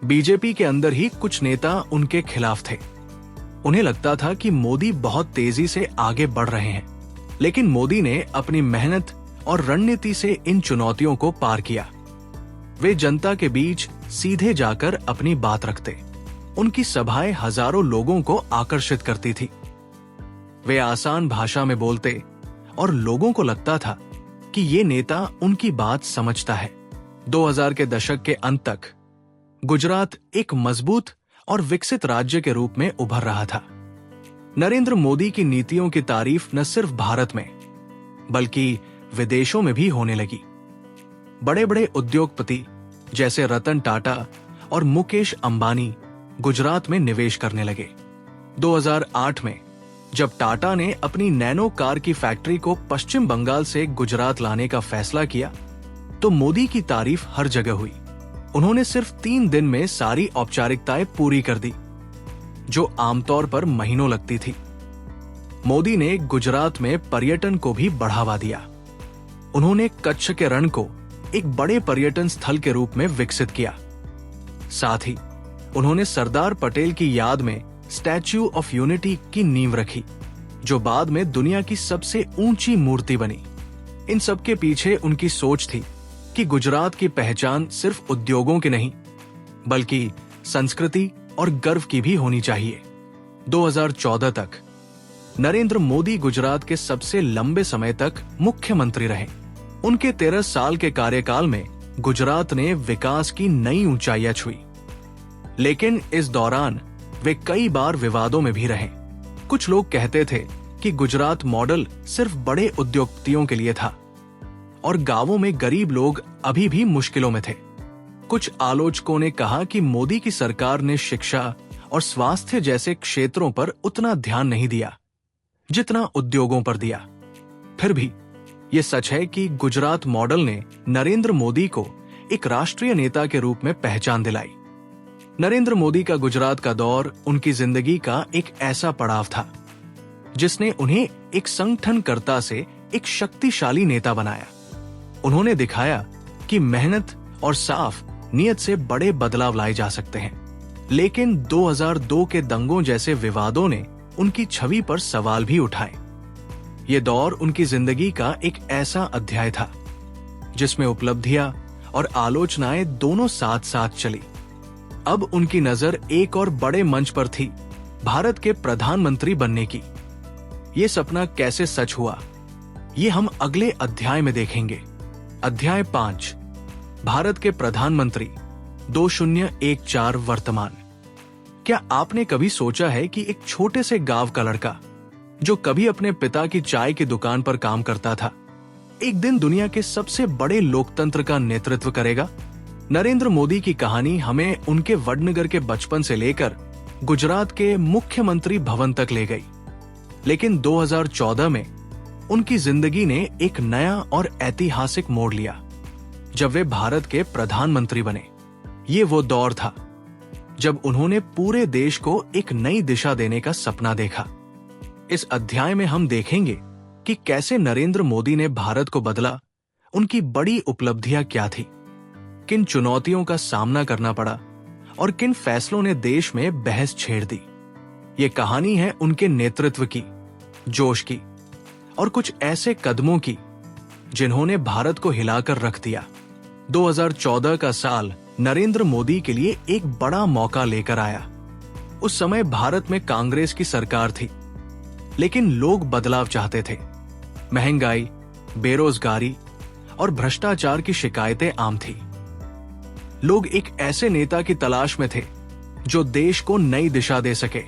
बीजेपी के अंदर ही कुछ नेता उनके खिलाफ थे। उन्हें लगता था कि मोदी बहुत तेजी से आगे बढ़ रहे हैं, लेकिन मोदी ने अपनी मेहनत और रणनीति से इन चुनौतियों को पार किया। वे जनता के बीच सीधे जाकर अपनी बात रखते। उनकी सभाएं हजारों लोगों को आकर्षित करती थी। वे आसान भाषा में बोलते और लोगों को लगता था कि ये नेता उनकी बात समझता है। 2000 के दशक के अंत तक गुजरात एक मजबूत और विकसित राज्य के रूप में उभर रहा था। नरेंद्र मोदी की नीतियों की तारीफ न सिर्फ भारत में बल्कि विदेशों में भी होने लगी। बड़े बड़े उद्योगपति जैसे रतन टाटा और मुकेश अंबानी गुजरात में निवेश करने लगे। 2008 में जब टाटा ने अपनी नैनो कार की फैक्ट्री को पश्चिम बंगाल से गुजरात लाने का फैसला किया तो मोदी की तारीफ हर जगह हुई। उन्होंने सिर्फ 3 दिन में सारी औपचारिकताएं पूरी कर दी, जो आमतौर पर महीनों लगती थी। मोदी ने गुजरात में पर्यटन को भी बढ़ावा दिया। उन्होंने कच्छ के रण को एक बड़े पर्यटन स्थल के रूप में विकसित किया। साथ ही उन्होंने सरदार पटेल की याद में स्टैच्यू ऑफ यूनिटी की नींव रखी, जो बाद में दुनिया की सबसे ऊंची मूर्ति बनी। इन सब के पीछे उनकी सोच थी कि गुजरात की पहचान सिर्फ उद्योगों की नहीं, बल्कि संस्कृति और गर्व की भी होनी चाहिए। 2014 तक नरेंद्र मोदी गुजरात के सबसे लंबे समय तक मुख्यमंत्री रहे। उनके 13 साल के कार्यकाल में गुजरात ने विकास की नई ऊंचाइयां छुई, लेकिन इस दौरान वे कई बार विवादों में भी रहे। कुछ लोग कहते थे कि गुजरात मॉडल सिर्फ बड़े उद्योगपतियों के लिए था और गांवों में गरीब लोग अभी भी मुश्किलों में थे। कुछ आलोचकों ने कहा कि मोदी की सरकार ने शिक्षा और स्वास्थ्य जैसे क्षेत्रों पर उतना ध्यान नहीं दिया जितना उद्योगों पर दिया। फिर भी ये सच है कि गुजरात मॉडल ने नरेंद्र मोदी को एक राष्ट्रीय नेता के रूप में पहचान दिलाई। नरेंद्र मोदी का गुजरात का दौर उनकी जिंदगी का एक ऐसा पड़ाव था जिसने उन्हें एक संगठनकर्ता से एक शक्तिशाली नेता बनाया। उन्होंने दिखाया कि मेहनत और साफ नीयत से बड़े बदलाव लाए जा सकते हैं। लेकिन 2002 के दंगों जैसे विवादों ने उनकी छवि पर सवाल भी उठाए। ये दौर उनकी जिंदगी का एक ऐसा अध्याय था जिसमें उपलब्धियां और आलोचनाएं दोनों साथ साथ चली। अब उनकी नजर एक और बड़े मंच पर थी, भारत के प्रधानमंत्री बनने की। ये सपना कैसे सच हुआ, ये हम अगले अध्याय में देखेंगे। अध्याय 5, भारत के प्रधानमंत्री 2014 वर्तमान। क्या आपने कभी सोचा है कि एक छोटे से गांव का लड़का जो कभी अपने पिता की चाय की दुकान पर काम करता था, एक दिन दुनिया के सबसे बड़े लोकतंत्र का नेतृत्व करेगा? नरेंद्र मोदी की कहानी हमें उनके वडनगर के बचपन से लेकर गुजरात के मुख्यमंत्री भवन तक ले गई। लेकिन 2014 में उनकी जिंदगी ने एक नया और ऐतिहासिक मोड़ लिया जब वे भारत के प्रधानमंत्री बने। ये वो दौर था जब उन्होंने पूरे देश को एक नई दिशा देने का सपना देखा। इस अध्याय में हम देखेंगे कि कैसे नरेंद्र मोदी ने भारत को बदला, उनकी बड़ी उपलब्धियां क्या थी, किन चुनौतियों का सामना करना पड़ा और किन फैसलों ने देश में बहस छेड़ दी। ये कहानी है उनके नेतृत्व की, जोश की और कुछ ऐसे कदमों की जिन्होंने भारत को हिलाकर रख दिया। 2014 का साल नरेंद्र मोदी के लिए एक बड़ा मौका लेकर आया। उस समय भारत में कांग्रेस की सरकार थी, लेकिन लोग बदलाव चाहते थे। महंगाई, बेरोजगारी और भ्रष्टाचार की शिकायतें आम थी। लोग एक ऐसे नेता की तलाश में थे जो देश को नई दिशा दे सके।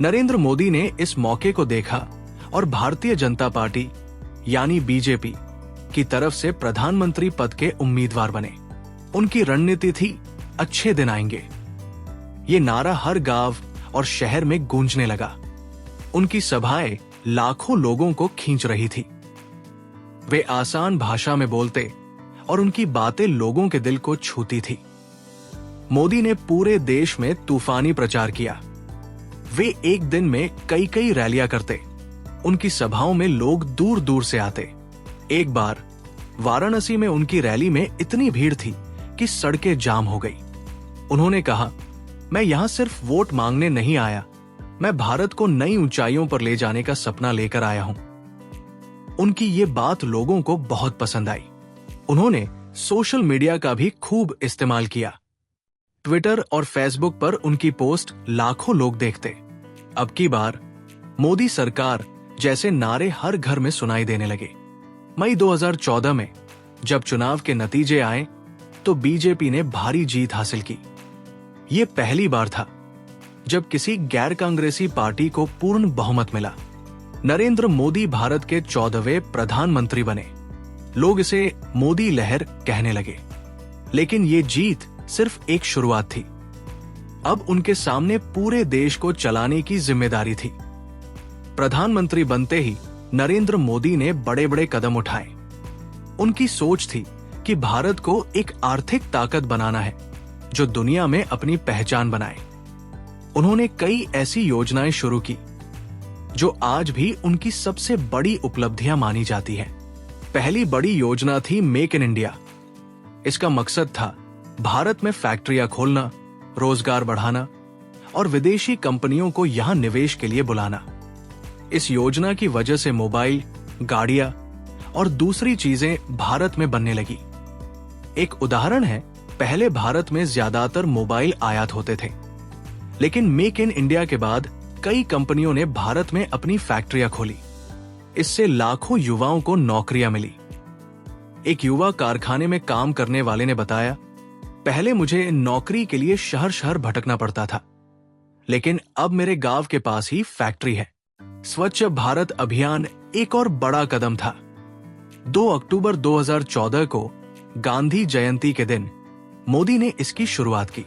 नरेंद्र मोदी ने इस मौके को देखा और भारतीय जनता पार्टी यानी बीजेपी की तरफ से प्रधानमंत्री पद के उम्मीदवार बने। उनकी रणनीति थी, अच्छे दिन आएंगे। ये नारा हर गांव और शहर में गूंजने लगा। उनकी सभाएं लाखों लोगों को खींच रही थी। वे आसान भाषा में बोलते और उनकी बातें लोगों के दिल को छूती थी। मोदी ने पूरे देश में तूफानी प्रचार किया। वे एक दिन में कई कई रैलियां करते। उनकी सभाओं में लोग दूर दूर से आते। एक बार वाराणसी में उनकी रैली में इतनी भीड़ थी कि सड़कें जाम हो गई। उन्होंने कहा, मैं यहां सिर्फ वोट मांगने नहीं आया, मैं भारत को नई ऊंचाइयों पर ले जाने का सपना लेकर आया हूं। उनकी ये बात लोगों को बहुत पसंद आई। उन्होंने सोशल मीडिया का भी खूब इस्तेमाल किया। ट्विटर और फेसबुक पर उनकी पोस्ट लाखों लोग देखते। अब की बार मोदी सरकार जैसे नारे हर घर में सुनाई देने लगे। मई 2014 में जब चुनाव के नतीजे आए तो बीजेपी ने भारी जीत हासिल की। ये पहली बार था जब किसी गैर कांग्रेसी पार्टी को पूर्ण बहुमत मिला। नरेंद्र मोदी भारत के 14वें प्रधानमंत्री बने। लोग इसे मोदी लहर कहने लगे। लेकिन ये जीत सिर्फ एक शुरुआत थी। अब उनके सामने पूरे देश को चलाने की जिम्मेदारी थी। प्रधानमंत्री बनते ही नरेंद्र मोदी ने बड़े बड़े कदम उठाए। उनकी सोच थी कि भारत को एक आर्थिक ताकत बनाना है जो दुनिया में अपनी पहचान बनाए। उन्होंने कई ऐसी योजनाएं शुरू की जो आज भी उनकी सबसे बड़ी उपलब्धियां मानी जाती है। पहली बड़ी योजना थी मेक इन इंडिया। इसका मकसद था भारत में फैक्ट्रियां खोलना, रोजगार बढ़ाना और विदेशी कंपनियों को यहां निवेश के लिए बुलाना। इस योजना की वजह से मोबाइल, गाड़ियां और दूसरी चीजें भारत में बनने लगी। एक उदाहरण है, पहले भारत में ज्यादातर मोबाइल आयात होते थे, लेकिन मेक इन इंडिया के बाद कई कंपनियों ने भारत में अपनी फैक्ट्रियां खोली। इससे लाखों युवाओं को नौकरियां मिली। एक युवा कारखाने में काम करने वाले ने बताया, पहले मुझे नौकरी के लिए शहर शहर भटकना पड़ता था, लेकिन अब मेरे गांव के पास ही फैक्ट्री है। स्वच्छ भारत अभियान एक और बड़ा कदम था। 2 अक्टूबर 2014 को गांधी जयंती के दिन मोदी ने इसकी शुरुआत की।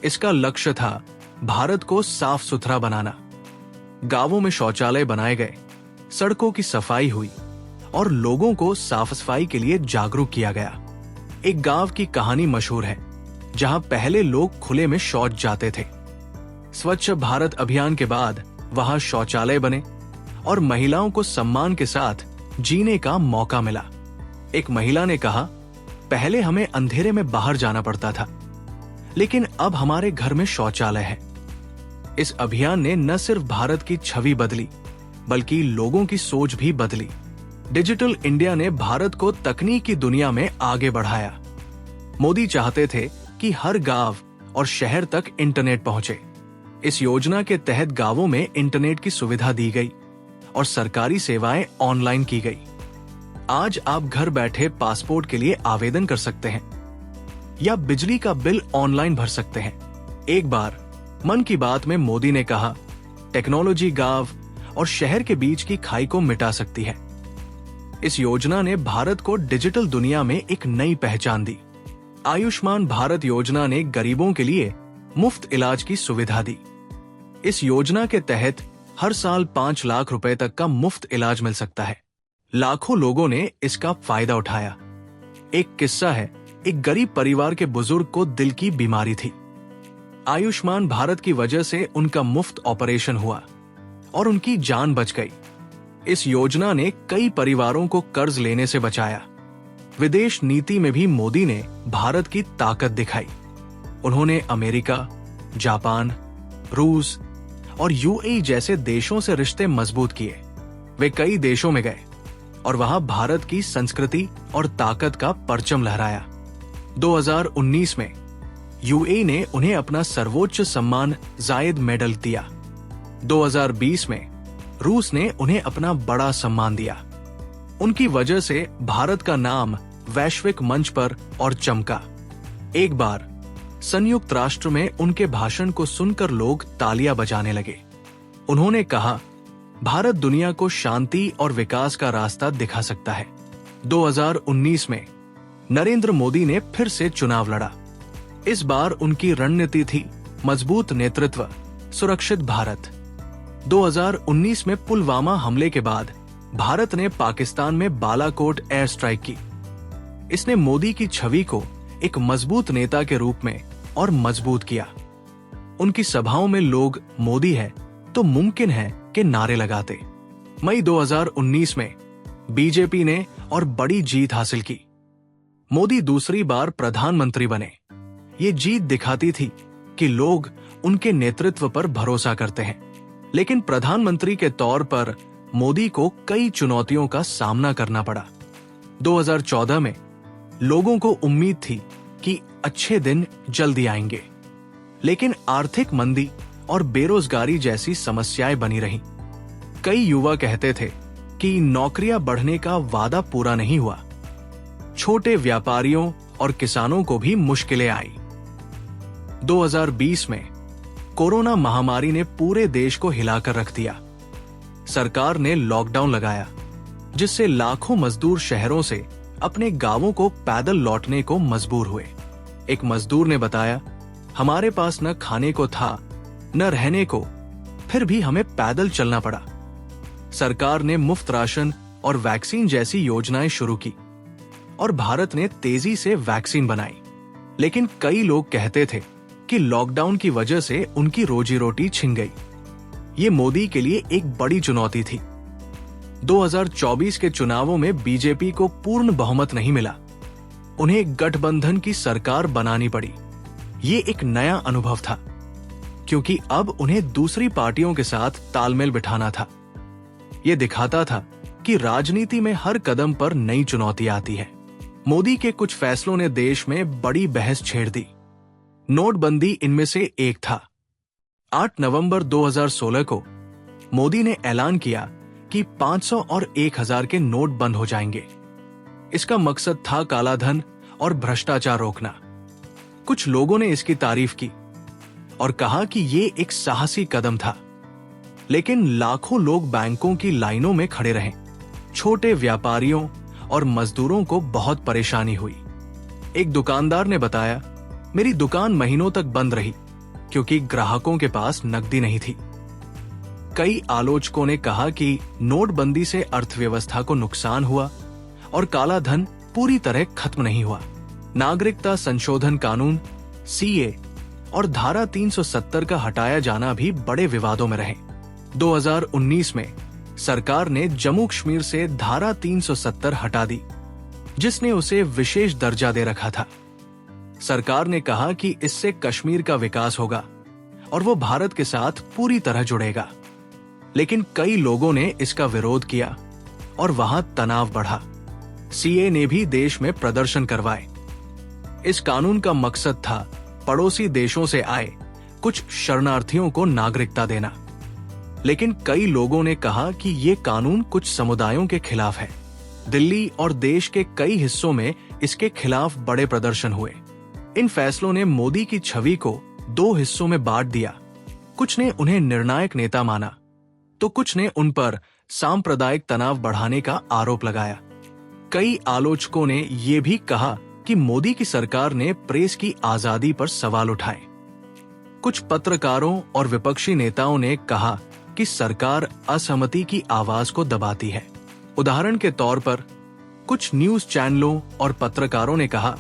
इसका लक्ष्य था भारत को साफ सुथरा बनाना। गांवों में शौचालय बनाए गए, सड़कों की सफाई हुई और लोगों को साफ सफाई के लिए जागरूक किया गया। एक गांव की कहानी मशहूर है जहां पहले लोग खुले में शौच जाते थे। स्वच्छ भारत अभियान के बाद वहां शौचालय बने और महिलाओं को सम्मान के साथ जीने का मौका मिला। एक महिला ने कहा, पहले हमें अंधेरे में बाहर जाना पड़ता था, लेकिन अब हमारे घर में शौचालय है। इस अभियान ने न सिर्फ भारत की छवि बदली, बल्कि लोगों की सोच भी बदली। डिजिटल इंडिया ने भारत को तकनीकी दुनिया में आगे बढ़ाया। मोदी चाहते थे कि हर गांव और शहर तक इंटरनेट पहुंचे। इस योजना के तहत गांवों में इंटरनेट की सुविधा दी गई और सरकारी सेवाएं ऑनलाइन की गई। आज आप घर बैठे पासपोर्ट के लिए आवेदन कर सकते हैं या बिजली का बिल ऑनलाइन भर सकते हैं। एक बार मन की बात में मोदी ने कहा, टेक्नोलॉजी गांव और शहर के बीच की खाई को मिटा सकती है। इस योजना ने भारत को डिजिटल दुनिया में एक नई पहचान दी। आयुष्मान भारत योजना ने गरीबों के लिए मुफ्त इलाज की सुविधा दी। इस योजना के तहत हर साल 5 लाख रुपए तक का मुफ्त इलाज मिल सकता है। लाखों लोगों ने इसका फायदा उठाया। एक किस्सा है, एक गरीब परिवार के बुजुर्ग को दिल की बीमारी थी। आयुष्मान भारत की वजह से उनका मुफ्त ऑपरेशन हुआ और उनकी जान बच गई। इस योजना ने कई परिवारों को कर्ज लेने से बचाया। विदेश नीति में भी मोदी ने भारत की ताकत दिखाई। उन्होंने अमेरिका, जापान, रूस और यूएई जैसे देशों से रिश्ते मजबूत किए। वे कई देशों में गए और वहां भारत की संस्कृति और ताकत का परचम लहराया। 2019 में यूएई ने उन्हें अपना सर्वोच्च सम्मान जायद मेडल दिया। 2020 में रूस ने उन्हें अपना बड़ा सम्मान दिया। उनकी वजह से भारत का नाम वैश्विक मंच पर और चमका। एक बार संयुक्त राष्ट्र में उनके भाषण को सुनकर लोग तालियां बजाने लगे। उन्होंने कहा, भारत दुनिया को शांति और विकास का रास्ता दिखा सकता है। 2019 में नरेंद्र मोदी ने फिर से चुनाव लड़ा। इस बार उनकी रणनीति थी मजबूत नेतृत्व, सुरक्षित भारत। 2019 में पुलवामा हमले के बाद भारत ने पाकिस्तान में बालाकोट एयर स्ट्राइक की। इसने मोदी की छवि को एक मजबूत नेता के रूप में और मजबूत किया। उनकी सभाओं में लोग मोदी है तो मुमकिन है के नारे लगाते। मई 2019 में बीजेपी ने और बड़ी जीत हासिल की। मोदी दूसरी बार प्रधानमंत्री बने। ये जीत दिखाती थी कि लोग उनके नेतृत्व पर भरोसा करते हैं। लेकिन प्रधानमंत्री के तौर पर मोदी को कई चुनौतियों का सामना करना पड़ा। 2014 में लोगों को उम्मीद थी कि अच्छे दिन जल्दी आएंगे, लेकिन आर्थिक मंदी और बेरोजगारी जैसी समस्याएं बनी रहीं। कई युवा कहते थे कि नौकरियां बढ़ने का वादा पूरा नहीं हुआ। छोटे व्यापारियों और किसानों को भी मुश्किलें आई। 2020 में कोरोना महामारी ने पूरे देश को हिलाकर रख दिया। सरकार ने लॉकडाउन लगाया, जिससे लाखों मजदूर शहरों से अपने गांवों को पैदल लौटने को मजबूर हुए। एक मजदूर ने बताया, हमारे पास न खाने को था न रहने को, फिर भी हमें पैदल चलना पड़ा। सरकार ने मुफ्त राशन और वैक्सीन जैसी योजनाएं शुरू की और भारत ने तेजी से वैक्सीन बनाई। लेकिन कई लोग कहते थे कि लॉकडाउन की वजह से उनकी रोजी रोटी छिन गई। ये मोदी के लिए एक बड़ी चुनौती थी। 2024 के चुनावों में बीजेपी को पूर्ण बहुमत नहीं मिला। उन्हें एक गठबंधन की सरकार बनानी पड़ी। ये एक नया अनुभव था, क्योंकि अब उन्हें दूसरी पार्टियों के साथ तालमेल बिठाना था। ये दिखाता था कि राजनीति में हर कदम पर नई चुनौती आती है। मोदी के कुछ फैसलों ने देश में बड़ी बहस छेड़ दी। नोटबंदी इनमें से एक था। 8 नवंबर 2016 को मोदी ने ऐलान किया कि 500 और 1000 के नोट बंद हो जाएंगे। इसका मकसद था काला धन और भ्रष्टाचार रोकना। कुछ लोगों ने इसकी तारीफ की और कहा कि ये एक साहसी कदम था। लेकिन लाखों लोग बैंकों की लाइनों में खड़े रहे। छोटे व्यापारियों और मजदूरों को बहुत परेशानी हुई। एक दुकानदार ने बताया, मेरी दुकान महीनों तक बंद रही क्योंकि ग्राहकों के पास नकदी नहीं थी। कई आलोचकों ने कहा कि नोटबंदी से अर्थव्यवस्था को नुकसान हुआ और काला धन पूरी तरह खत्म नहीं हुआ। नागरिकता संशोधन कानून सीए और धारा 370 का हटाया जाना भी बड़े विवादों में रहे। 2019 में सरकार ने जम्मू कश्मीर से धारा 370 हटा दी, जिसने उसे विशेष दर्जा दे रखा था। सरकार ने कहा कि इससे कश्मीर का विकास होगा और वो भारत के साथ पूरी तरह जुड़ेगा। लेकिन कई लोगों ने इसका विरोध किया और वहां तनाव बढ़ा। सीए ने भी देश में प्रदर्शन करवाए। इस कानून का मकसद था पड़ोसी देशों से आए कुछ शरणार्थियों को नागरिकता देना। लेकिन कई लोगों ने कहा कि ये कानून कुछ समुदायों के खिलाफ है। दिल्ली और देश के कई हिस्सों में इसके खिलाफ बड़े प्रदर्शन हुए। इन फैसलों ने मोदी की छवि को दो हिस्सों में बांट दिया। कुछ ने उन्हें निर्णायक नेता माना, तो कुछ ने उन पर सांप्रदायिक तनाव बढ़ाने का आरोप लगाया। कई आलोचकों ने यह भी कहा कि मोदी की सरकार ने प्रेस की आजादी पर सवाल उठाए। कुछ पत्रकारों और विपक्षी नेताओं ने कहा कि सरकार असहमति की आवाज को दबाती है। उदाहरण के तौर पर कुछ न्यूज चैनलों और पत्रकारों ने कहा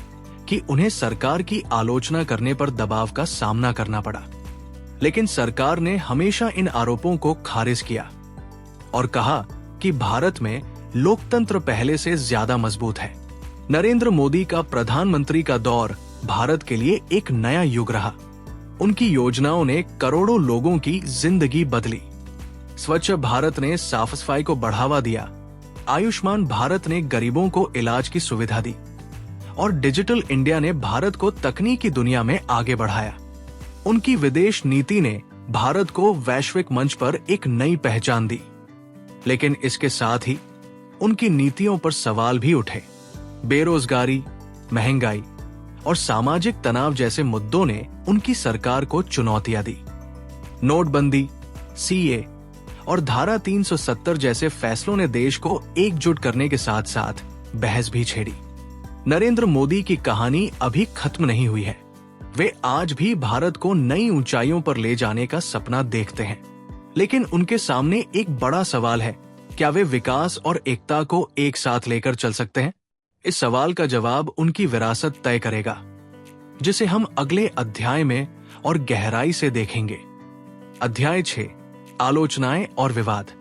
कि उन्हें सरकार की आलोचना करने पर दबाव का सामना करना पड़ा। लेकिन सरकार ने हमेशा इन आरोपों को खारिज किया और कहा कि भारत में लोकतंत्र पहले से ज्यादा मजबूत है। नरेंद्र मोदी का प्रधानमंत्री का दौर भारत के लिए एक नया युग रहा। उनकी योजनाओं ने करोड़ों लोगों की जिंदगी बदली। स्वच्छ भारत ने साफ सफाई को बढ़ावा दिया। आयुष्मान भारत ने गरीबों को इलाज की सुविधा दी और डिजिटल इंडिया ने भारत को तकनीकी दुनिया में आगे बढ़ाया। उनकी विदेश नीति ने भारत को वैश्विक मंच पर एक नई पहचान दी। लेकिन इसके साथ ही उनकी नीतियों पर सवाल भी उठे। बेरोजगारी, महंगाई और सामाजिक तनाव जैसे मुद्दों ने उनकी सरकार को चुनौतियां दी। नोटबंदी, सीए और धारा 370 जैसे फैसलों ने देश को एकजुट करने के साथ साथ बहस भी छेड़ी। नरेंद्र मोदी की कहानी अभी खत्म नहीं हुई है। वे आज भी भारत को नई ऊंचाइयों पर ले जाने का सपना देखते हैं। लेकिन उनके सामने एक बड़ा सवाल है, क्या वे विकास और एकता को एक साथ लेकर चल सकते हैं? इस सवाल का जवाब उनकी विरासत तय करेगा, जिसे हम अगले अध्याय में और गहराई से देखेंगे। अध्याय 6, आलोचनाएं और विवाद।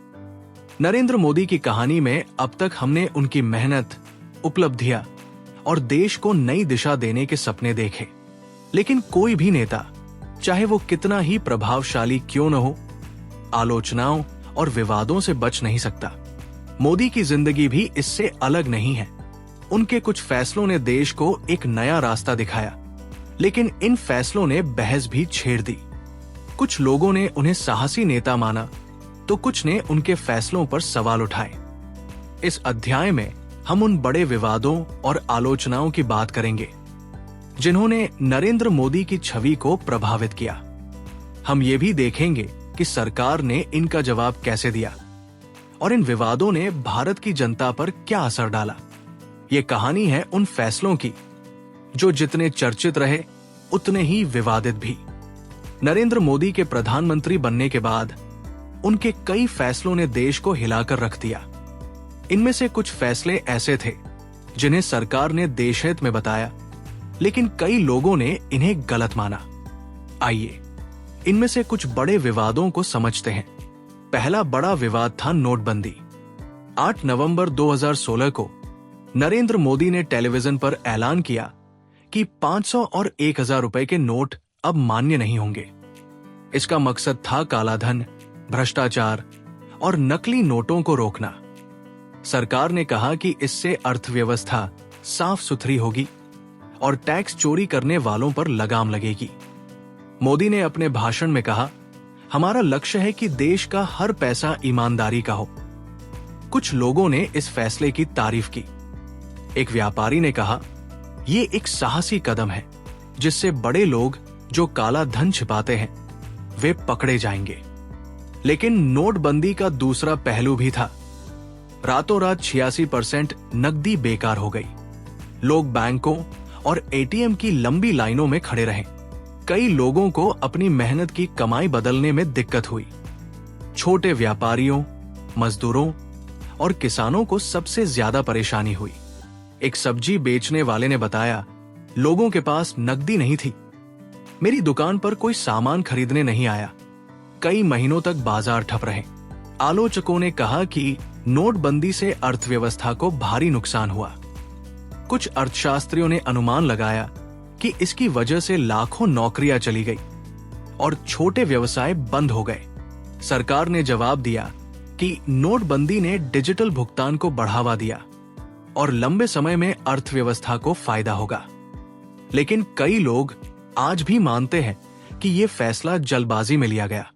नरेंद्र मोदी की कहानी में अब तक हमने उनकी मेहनत, उपलब्धियां और देश को नई दिशा देने के सपने देखे। लेकिन कोई भी नेता, चाहे वो कितना ही प्रभावशाली क्यों न हो, आलोचनाओं और विवादों से बच नहीं सकता। मोदी की जिंदगी भी इससे अलग नहीं है। उनके कुछ फैसलों ने देश को एक नया रास्ता दिखाया, लेकिन इन फैसलों ने बहस भी छेड़ दी। कुछ लोगों ने उन्हें साहसी नेता माना, तो कुछ ने उनके फैसलों पर सवाल उठाए। इस अध्याय में हम उन बड़े विवादों और आलोचनाओं की बात करेंगे जिन्होंने नरेंद्र मोदी की छवि को प्रभावित किया। हम ये भी देखेंगे कि सरकार ने इनका जवाब कैसे दिया और इन विवादों ने भारत की जनता पर क्या असर डाला। ये कहानी है उन फैसलों की जो जितने चर्चित रहे उतने ही विवादित भी। नरेंद्र मोदी के प्रधानमंत्री बनने के बाद उनके कई फैसलों ने देश को हिलाकर रख दिया। इनमें से कुछ फैसले ऐसे थे जिन्हें सरकार ने देशहित में बताया, लेकिन कई लोगों ने इन्हें गलत माना। आइए इनमें से कुछ बड़े विवादों को समझते हैं। पहला बड़ा विवाद था नोटबंदी। 8 नवंबर 2016 को नरेंद्र मोदी ने टेलीविजन पर ऐलान किया कि 500 और 1000 रुपए के नोट अब मान्य नहीं होंगे। इसका मकसद था कालाधन, भ्रष्टाचार और नकली नोटों को रोकना। सरकार ने कहा कि इससे अर्थव्यवस्था साफ सुथरी होगी और टैक्स चोरी करने वालों पर लगाम लगेगी। मोदी ने अपने भाषण में कहा, हमारा लक्ष्य है कि देश का हर पैसा ईमानदारी का हो। कुछ लोगों ने इस फैसले की तारीफ की। एक व्यापारी ने कहा, यह एक साहसी कदम है जिससे बड़े लोग जो काला धन छिपाते हैं वे पकड़े जाएंगे। लेकिन नोटबंदी का दूसरा पहलू भी था। रातों रात 86% नकदी बेकार हो गई। लोग बैंकों और एटीएम की लंबी लाइनों में खड़े रहे। कई लोगों को अपनी मेहनत की कमाई बदलने में दिक्कत हुई। छोटे व्यापारियों, मजदूरों और किसानों को सबसे ज्यादा परेशानी हुई। एक सब्जी बेचने वाले ने बताया, लोगों के पास नकदी नहीं थी। मेरी दुकान पर कोई सामान खरीदने नहीं आया। कई महीनों तक बाजार ठप रहे। आलोचकों ने कहा कि नोटबंदी से अर्थव्यवस्था को भारी नुकसान हुआ। कुछ अर्थशास्त्रियों ने अनुमान लगाया कि इसकी वजह से लाखों नौकरियां चली गई और छोटे व्यवसाय बंद हो गए। सरकार ने जवाब दिया कि नोटबंदी ने डिजिटल भुगतान को बढ़ावा दिया और लंबे समय में अर्थव्यवस्था को फायदा होगा। लेकिन कई लोग आज भी मानते हैं कि यह फैसला जल्दबाजी में लिया गया।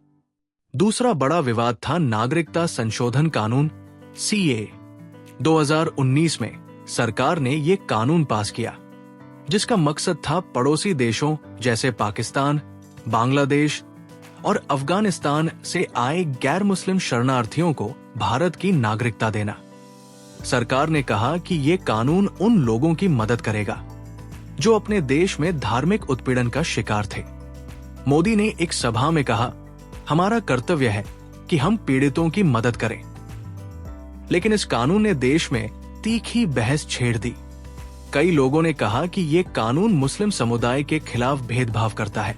दूसरा बड़ा विवाद था नागरिकता संशोधन कानून सीए। 2019 में सरकार ने यह कानून पास किया, जिसका मकसद था पड़ोसी देशों जैसे पाकिस्तान, बांग्लादेश और अफगानिस्तान से आए गैर मुस्लिम शरणार्थियों को भारत की नागरिकता देना। सरकार ने कहा कि यह कानून उन लोगों की मदद करेगा जो अपने देश में धार्मिक उत्पीड़न का शिकार थे। मोदी ने एक सभा में कहा, हमारा कर्तव्य है कि हम पीड़ितों की मदद करें। लेकिन इस कानून ने देश में तीखी बहस छेड़ दी। कई लोगों ने कहा कि यह कानून मुस्लिम समुदाय के खिलाफ भेदभाव करता है,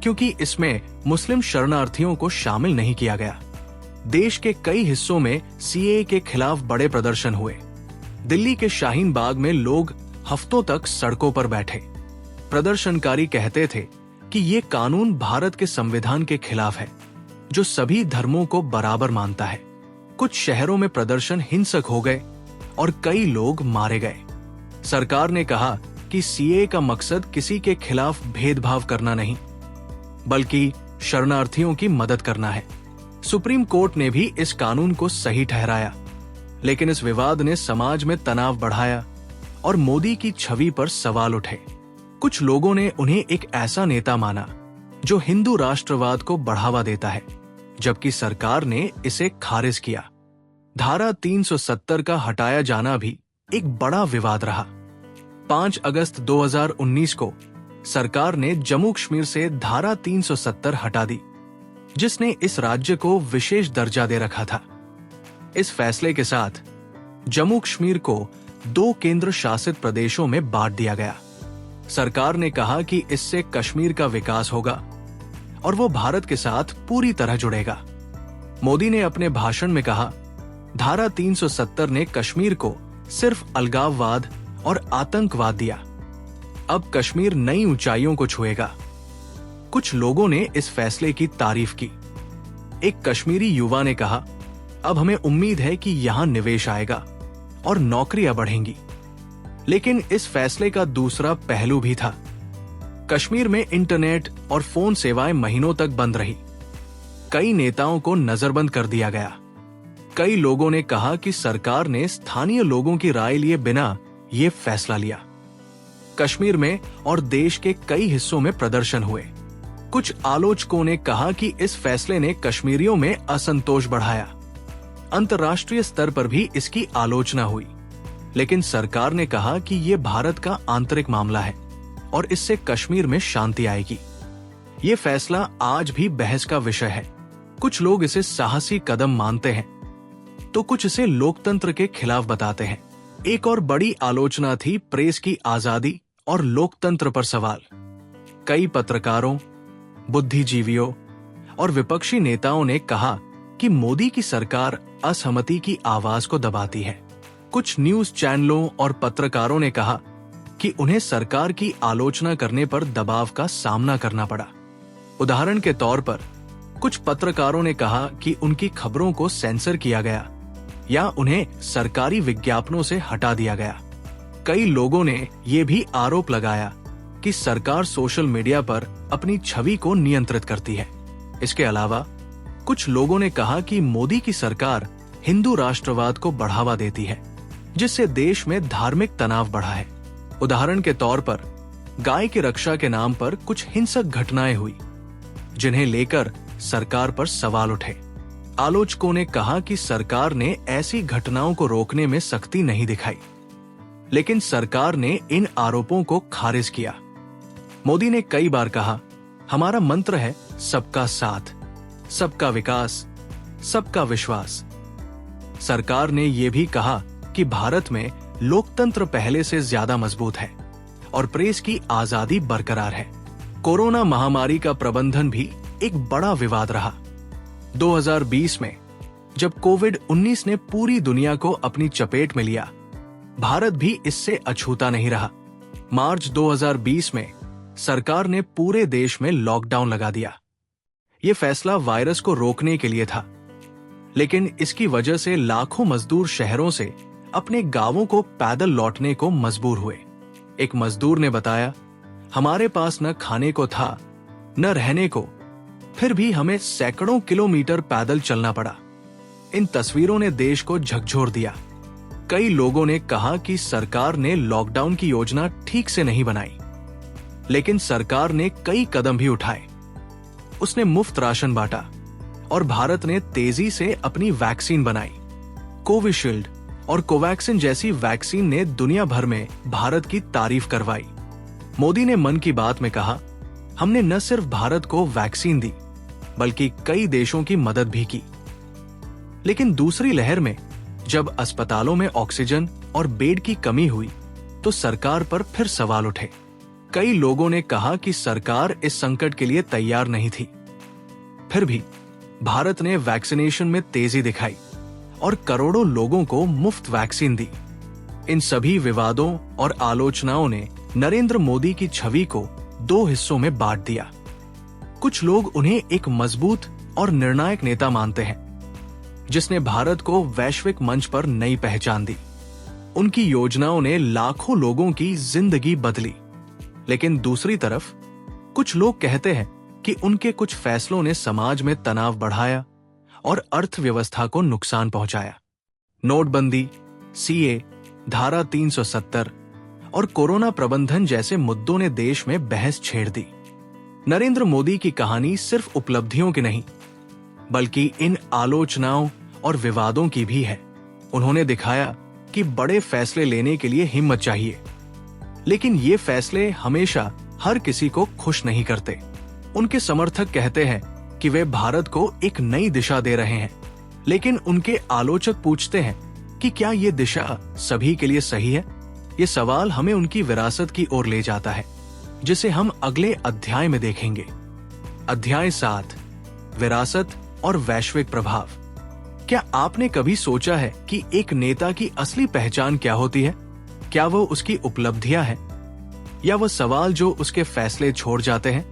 क्योंकि इसमें मुस्लिम शरणार्थियों को शामिल नहीं किया गया। देश के कई हिस्सों में सीए के खिलाफ बड़े प्रदर्शन हुए। दिल्ली के शाहीन बाग में लोग हफ्तों तक सड़कों पर बैठे। प्रदर्शनकारी कहते थे कि यह कानून भारत के संविधान के खिलाफ है, जो सभी धर्मों को बराबर मानता है। कुछ शहरों में प्रदर्शन हिंसक हो गए और कई लोग मारे गए। सरकार ने कहा कि सीए का मकसद किसी के खिलाफ भेदभाव करना नहीं, बल्कि शरणार्थियों की मदद करना है। सुप्रीम कोर्ट ने भी इस कानून को सही ठहराया, लेकिन इस विवाद ने समाज में तनाव बढ़ाया और मोदी की छवि पर सवाल उठे। कुछ लोगों ने उन्हें एक ऐसा नेता माना जो हिंदू राष्ट्रवाद को बढ़ावा देता है, जबकि सरकार ने इसे खारिज किया। धारा 370 का हटाया जाना भी एक बड़ा विवाद रहा। 5 अगस्त 2019 को सरकार ने जम्मू कश्मीर से धारा 370 हटा दी, जिसने इस राज्य को विशेष दर्जा दे रखा था। इस फैसले के साथ जम्मू कश्मीर को 2 केंद्र शासित प्रदेशों में बांट दिया गया। सरकार ने कहा कि इससे कश्मीर का विकास होगा और वो भारत के साथ पूरी तरह जुड़ेगा। मोदी ने अपने भाषण में कहा, धारा 370 ने कश्मीर को सिर्फ अलगाववाद और आतंकवाद दिया। अब कश्मीर नई ऊंचाइयों को छुएगा। कुछ लोगों ने इस फैसले की तारीफ की। एक कश्मीरी युवा ने कहा, अब हमें उम्मीद है कि यहां निवेश आएगा और नौकरियां बढ़ेंगी। लेकिन इस फैसले का दूसरा पहलू भी था। कश्मीर में इंटरनेट और फोन सेवाएं महीनों तक बंद रही। कई नेताओं को नजरबंद कर दिया गया। कई लोगों ने कहा कि सरकार ने स्थानीय लोगों की राय लिए बिना यह फैसला लिया। कश्मीर में और देश के कई हिस्सों में प्रदर्शन हुए। कुछ आलोचकों ने कहा कि इस फैसले ने कश्मीरियों में असंतोष बढ़ाया। अंतर्राष्ट्रीय स्तर पर भी इसकी आलोचना हुई। लेकिन सरकार ने कहा कि ये भारत का आंतरिक मामला है और इससे कश्मीर में शांति आएगी। ये फैसला आज भी बहस का विषय है। कुछ लोग इसे साहसी कदम मानते हैं तो कुछ इसे लोकतंत्र के खिलाफ बताते हैं। एक और बड़ी आलोचना थी प्रेस की आजादी और लोकतंत्र पर सवाल। कई पत्रकारों, बुद्धिजीवियों और विपक्षी नेताओं ने कहा कि मोदी की सरकार असहमति की आवाज को दबाती है। कुछ न्यूज चैनलों और पत्रकारों ने कहा कि उन्हें सरकार की आलोचना करने पर दबाव का सामना करना पड़ा। उदाहरण के तौर पर कुछ पत्रकारों ने कहा कि उनकी खबरों को सेंसर किया गया या उन्हें सरकारी विज्ञापनों से हटा दिया गया। कई लोगों ने ये भी आरोप लगाया कि सरकार सोशल मीडिया पर अपनी छवि को नियंत्रित करती है। इसके अलावा कुछ लोगों ने कहा कि मोदी की सरकार हिंदू राष्ट्रवाद को बढ़ावा देती है, जिससे देश में धार्मिक तनाव बढ़ा है। उदाहरण के तौर पर गाय की रक्षा के नाम पर कुछ हिंसक घटनाएं हुई, जिन्हें लेकर सरकार पर सवाल उठे। आलोचकों ने कहा कि सरकार ने ऐसी घटनाओं को रोकने में सख्ती नहीं दिखाई, लेकिन सरकार ने इन आरोपों को खारिज किया। मोदी ने कई बार कहा, हमारा मंत्र है सबका साथ, सबका विकास, सबका विश्वास। सरकार ने यह भी कहा कि भारत में लोकतंत्र पहले से ज्यादा मजबूत है और प्रेस की आजादी बरकरार है। कोरोना महामारी का प्रबंधन भी एक बड़ा विवाद रहा। 2020 में जब कोविड-19 ने पूरी दुनिया को अपनी चपेट में लिया, भारत भी इससे अछूता नहीं रहा। मार्च 2020 में सरकार ने पूरे देश में लॉकडाउन लगा दिया। ये फैसला वायरस को रोकने के लिए था, लेकिन इसकी वजह से लाखों मजदूर शहरों से अपने गांवों को पैदल लौटने को मजबूर हुए। एक मजदूर ने बताया, हमारे पास न खाने को था न रहने को, फिर भी हमें सैकड़ों किलोमीटर पैदल चलना पड़ा। इन तस्वीरों ने देश को झकझोर दिया। कई लोगों ने कहा कि सरकार ने लॉकडाउन की योजना ठीक से नहीं बनाई, लेकिन सरकार ने कई कदम भी उठाए। उसने मुफ्त राशन बांटा और भारत ने तेजी से अपनी वैक्सीन बनाई। कोविशील्ड और कोवैक्सिन जैसी वैक्सीन ने दुनिया भर में भारत की तारीफ करवाई। मोदी ने मन की बात में कहा, हमने न सिर्फ भारत को वैक्सीन दी, बल्कि कई देशों की मदद भी की। लेकिन दूसरी लहर में जब अस्पतालों में ऑक्सीजन और बेड की कमी हुई, तो सरकार पर फिर सवाल उठे। कई लोगों ने कहा कि सरकार इस संकट के लिए तैयार नहीं थी। फिर भी भारत ने वैक्सीनेशन में तेजी दिखाई और करोड़ों लोगों को मुफ्त वैक्सीन दी। इन सभी विवादों और आलोचनाओं ने नरेंद्र मोदी की छवि को दो हिस्सों में बांट दिया। कुछ लोग उन्हें एक मजबूत और निर्णायक नेता मानते हैं, जिसने भारत को वैश्विक मंच पर नई पहचान दी। उनकी योजनाओं ने लाखों लोगों की जिंदगी बदली। लेकिन दूसरी तरफ कुछ लोग कहते हैं कि उनके कुछ फैसलों ने समाज में तनाव बढ़ाया और अर्थव्यवस्था को नुकसान पहुंचाया। नोटबंदी, सीए, धारा 370 और कोरोना प्रबंधन जैसे मुद्दों ने देश में बहस छेड़ दी। नरेंद्र मोदी की कहानी सिर्फ उपलब्धियों की नहीं, बल्कि इन आलोचनाओं और विवादों की भी है। उन्होंने दिखाया कि बड़े फैसले लेने के लिए हिम्मत चाहिए, लेकिन ये फैसले हमेशा हर किसी को खुश नहीं करते। उनके समर्थक कहते हैं कि वे भारत को एक नई दिशा दे रहे हैं, लेकिन उनके आलोचक पूछते हैं कि क्या ये दिशा सभी के लिए सही है? ये सवाल हमें उनकी विरासत की ओर ले जाता है, जिसे हम अगले अध्याय में देखेंगे। अध्याय 7, विरासत और वैश्विक प्रभाव। क्या आपने कभी सोचा है कि एक नेता की असली पहचान क्या होती है? क्या वो उसकी उपलब्धियां हैं या वो सवाल जो उसके फैसले छोड़ जाते हैं?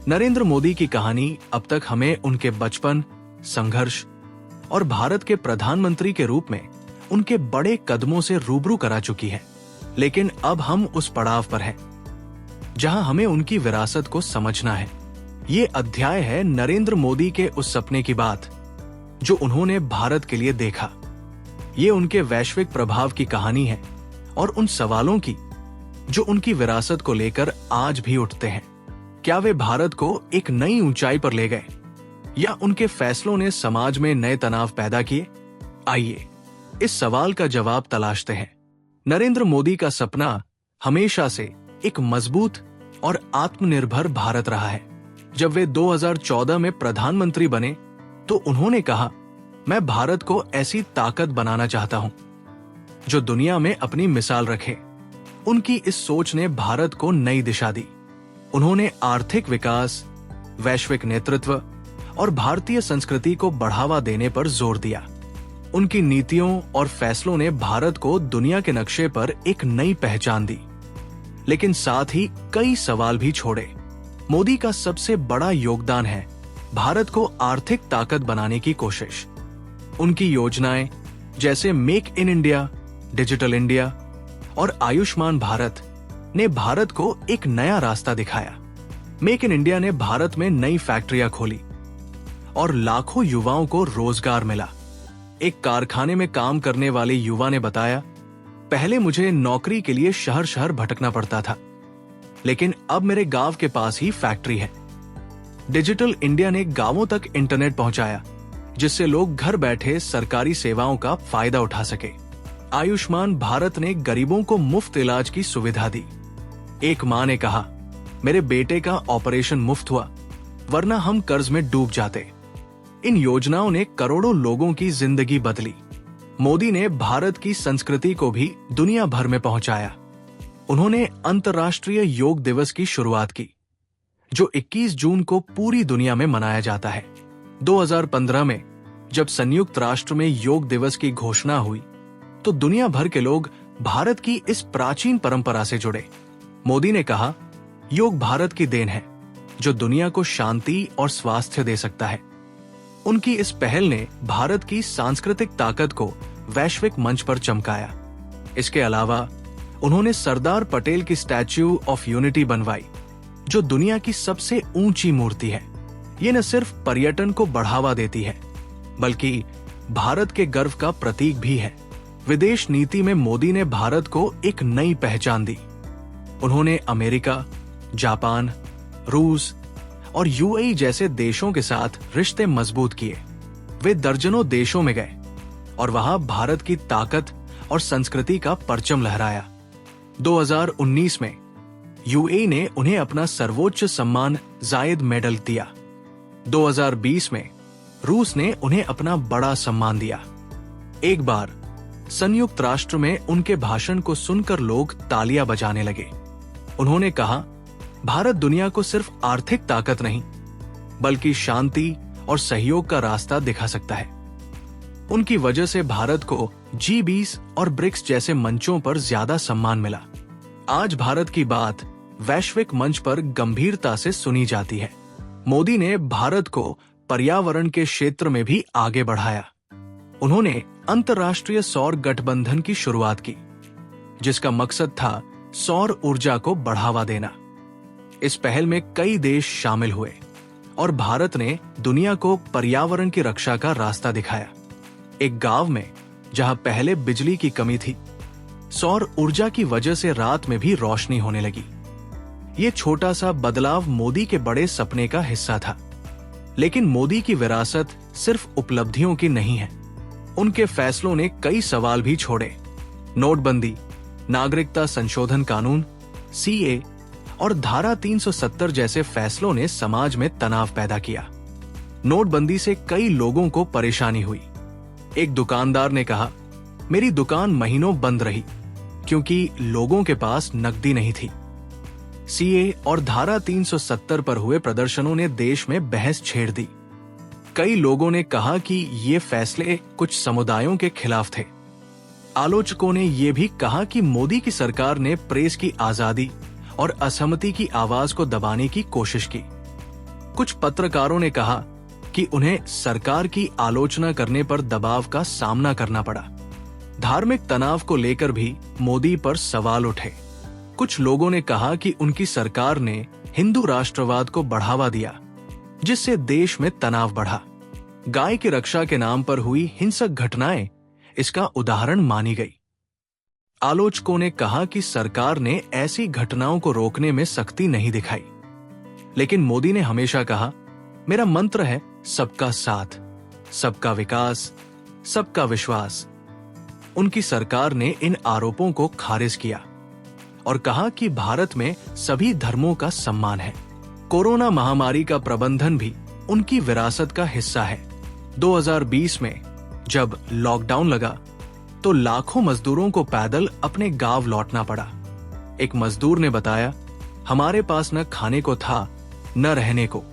नरेंद्र मोदी की कहानी अब तक हमें उनके बचपन, संघर्ष और भारत के प्रधानमंत्री के रूप में उनके बड़े कदमों से रूबरू करा चुकी है। लेकिन अब हम उस पड़ाव पर हैं जहां हमें उनकी विरासत को समझना है। ये अध्याय है नरेंद्र मोदी के उस सपने की बात जो उन्होंने भारत के लिए देखा। ये उनके वैश्विक प्रभाव की कहानी है और उन सवालों की जो उनकी विरासत को लेकर आज भी उठते हैं। क्या वे भारत को एक नई ऊंचाई पर ले गए या उनके फैसलों ने समाज में नए तनाव पैदा किए? आइए इस सवाल का जवाब तलाशते हैं। नरेंद्र मोदी का सपना हमेशा से एक मजबूत और आत्मनिर्भर भारत रहा है। जब वे 2014 में प्रधानमंत्री बने तो उन्होंने कहा, मैं भारत को ऐसी ताकत बनाना चाहता हूं जो दुनिया में अपनी मिसाल रखे। उनकी इस सोच ने भारत को नई दिशा दी। उन्होंने आर्थिक विकास, वैश्विक नेतृत्व और भारतीय संस्कृति को बढ़ावा देने पर जोर दिया। उनकी नीतियों और फैसलों ने भारत को दुनिया के नक्शे पर एक नई पहचान दी, लेकिन साथ ही कई सवाल भी छोड़े। मोदी का सबसे बड़ा योगदान है भारत को आर्थिक ताकत बनाने की कोशिश। उनकी योजनाएं जैसे make in India, digital India और आयुष्मान भारत ने भारत को एक नया रास्ता दिखाया। मेक इन इंडिया ने भारत में नई फैक्ट्रियां खोली और लाखों युवाओं को रोजगार मिला। एक कारखाने में काम करने वाले युवा ने बताया, पहले मुझे नौकरी के लिए शहर शहर भटकना पड़ता था, लेकिन अब मेरे गांव के पास ही फैक्ट्री है। डिजिटल इंडिया ने गांवों तक इंटरनेट पहुंचाया, जिससे लोग घर बैठे सरकारी सेवाओं का फायदा उठा सके। आयुष्मान भारत ने गरीबों को मुफ्त इलाज की सुविधा दी। एक मां ने कहा, मेरे बेटे का ऑपरेशन मुफ्त हुआ, वरना हम कर्ज में डूब जाते। इन योजनाओं ने करोड़ों लोगों की जिंदगी बदली। मोदी ने भारत की संस्कृति को भी दुनिया भर में पहुंचाया। उन्होंने अंतर्राष्ट्रीय योग दिवस की शुरुआत की, जो 21 जून को पूरी दुनिया में मनाया जाता है। 2015 में जब संयुक्त राष्ट्र में योग दिवस की घोषणा हुई, तो दुनिया भर के लोग भारत की इस प्राचीन परंपरा से जुड़े। मोदी ने कहा, योग भारत की देन है, जो दुनिया को शांति और स्वास्थ्य दे सकता है। उनकी इस पहल ने भारत की सांस्कृतिक ताकत को वैश्विक मंच पर चमकाया। इसके अलावा उन्होंने सरदार पटेल की स्टैच्यू ऑफ यूनिटी बनवाई, जो दुनिया की सबसे ऊंची मूर्ति है। ये न सिर्फ पर्यटन को बढ़ावा देती है, बल्कि भारत के गर्व का प्रतीक भी है। विदेश नीति में मोदी ने भारत को एक नई पहचान दी। उन्होंने अमेरिका, जापान, रूस और यूएई जैसे देशों के साथ रिश्ते मजबूत किए। वे दर्जनों देशों में गए और वहां भारत की ताकत और संस्कृति का परचम लहराया। 2019 में यूएई ने उन्हें अपना सर्वोच्च सम्मान जायद मेडल दिया। 2020 में रूस ने उन्हें अपना बड़ा सम्मान दिया। एक बार संयुक्त राष्ट्र में उनके भाषण को सुनकर लोग तालियां बजाने लगे। उन्होंने कहा, भारत दुनिया को सिर्फ आर्थिक ताकत नहीं, बल्कि शांति और सहयोग का रास्ता दिखा सकता है। उनकी वजह से भारत को G20 और ब्रिक्स जैसे मंचों पर ज्यादा सम्मान मिला। आज भारत की बात वैश्विक मंच पर गंभीरता से सुनी जाती है। मोदी ने भारत को पर्यावरण के क्षेत्र में भी आगे बढ़ाया। उन्होंने अंतर्राष्ट्रीय सौर गठबंधन की शुरुआत की, जिसका मकसद था सौर ऊर्जा को बढ़ावा देना। इस पहल में कई देश शामिल हुए और भारत ने दुनिया को पर्यावरण की रक्षा का रास्ता दिखाया। एक गांव में जहां पहले बिजली की कमी थी, सौर ऊर्जा की वजह से रात में भी रोशनी होने लगी। ये छोटा सा बदलाव मोदी के बड़े सपने का हिस्सा था। लेकिन मोदी की विरासत सिर्फ उपलब्धियों की नहीं है। उनके फैसलों ने कई सवाल भी छोड़े। नोटबंदी, नागरिकता संशोधन कानून, CA और धारा 370 जैसे फैसलों ने समाज में तनाव पैदा किया। नोटबंदी से कई लोगों को परेशानी हुई। एक दुकानदार ने कहा, मेरी दुकान महीनों बंद रही क्योंकि लोगों के पास नकदी नहीं थी। CA और धारा 370 पर हुए प्रदर्शनों ने देश में बहस छेड़ दी। कई लोगों ने कहा कि ये फैसले कुछ समुदायों के खिलाफ थे। आलोचकों ने यह भी कहा कि मोदी की सरकार ने प्रेस की आजादी और असहमति की आवाज को दबाने की कोशिश की। कुछ पत्रकारों ने कहा कि उन्हें सरकार की आलोचना करने पर दबाव का सामना करना पड़ा। धार्मिक तनाव को लेकर भी मोदी पर सवाल उठे। कुछ लोगों ने कहा कि उनकी सरकार ने हिंदू राष्ट्रवाद को बढ़ावा दिया, जिससे देश में तनाव बढ़ा। गाय की रक्षा के नाम पर हुई हिंसक घटनाएं इसका उदाहरण मानी गई। आलोचकों ने कहा कि सरकार ने ऐसी घटनाओं को रोकने में सख्ती नहीं दिखाई। लेकिन मोदी ने हमेशा कहा, मेरा मंत्र है सबका साथ, सबका विकास, सबका विश्वास। उनकी सरकार ने इन आरोपों को खारिज किया और कहा कि भारत में सभी धर्मों का सम्मान है। कोरोना महामारी का प्रबंधन भी उनकी विरासत का हिस्सा है। 2020 में जब लॉकडाउन लगा तो लाखों मजदूरों को पैदल अपने गांव लौटना पड़ा। एक मजदूर ने बताया, हमारे पास न खाने को था न रहने को,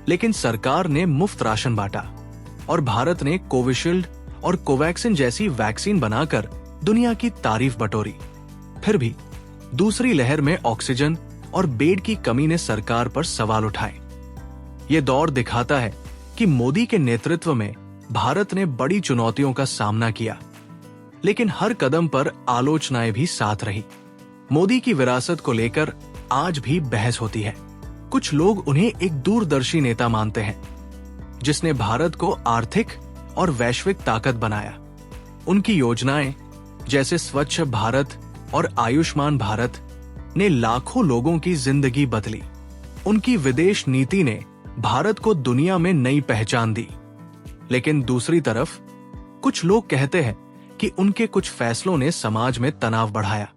लेकिन सरकार ने मुफ्त राशन बांटा और भारत ने कोविशील्ड और कोवैक्सिन जैसी वैक्सीन बनाकर दुनिया की तारीफ बटोरी। फिर भी दूसरी लहर में ऑक्सीजन और बेड की कमी ने सरकार पर सवाल उठाए। ये दौर दिखाता है कि मोदी के नेतृत्व में भारत ने बड़ी चुनौतियों का सामना किया, लेकिन हर कदम पर आलोचनाएं भी साथ रही। मोदी की विरासत को लेकर आज भी बहस होती है। कुछ लोग उन्हें एक दूरदर्शी नेता मानते हैं जिसने भारत को आर्थिक और वैश्विक ताकत बनाया। उनकी योजनाएं जैसे स्वच्छ भारत और आयुष्मान भारत ने लाखों लोगों की जिंदगी बदली। उनकी विदेश नीति ने भारत को दुनिया में नई पहचान दी। लेकिन दूसरी तरफ कुछ लोग कहते हैं कि उनके कुछ फैसलों ने समाज में तनाव बढ़ाया।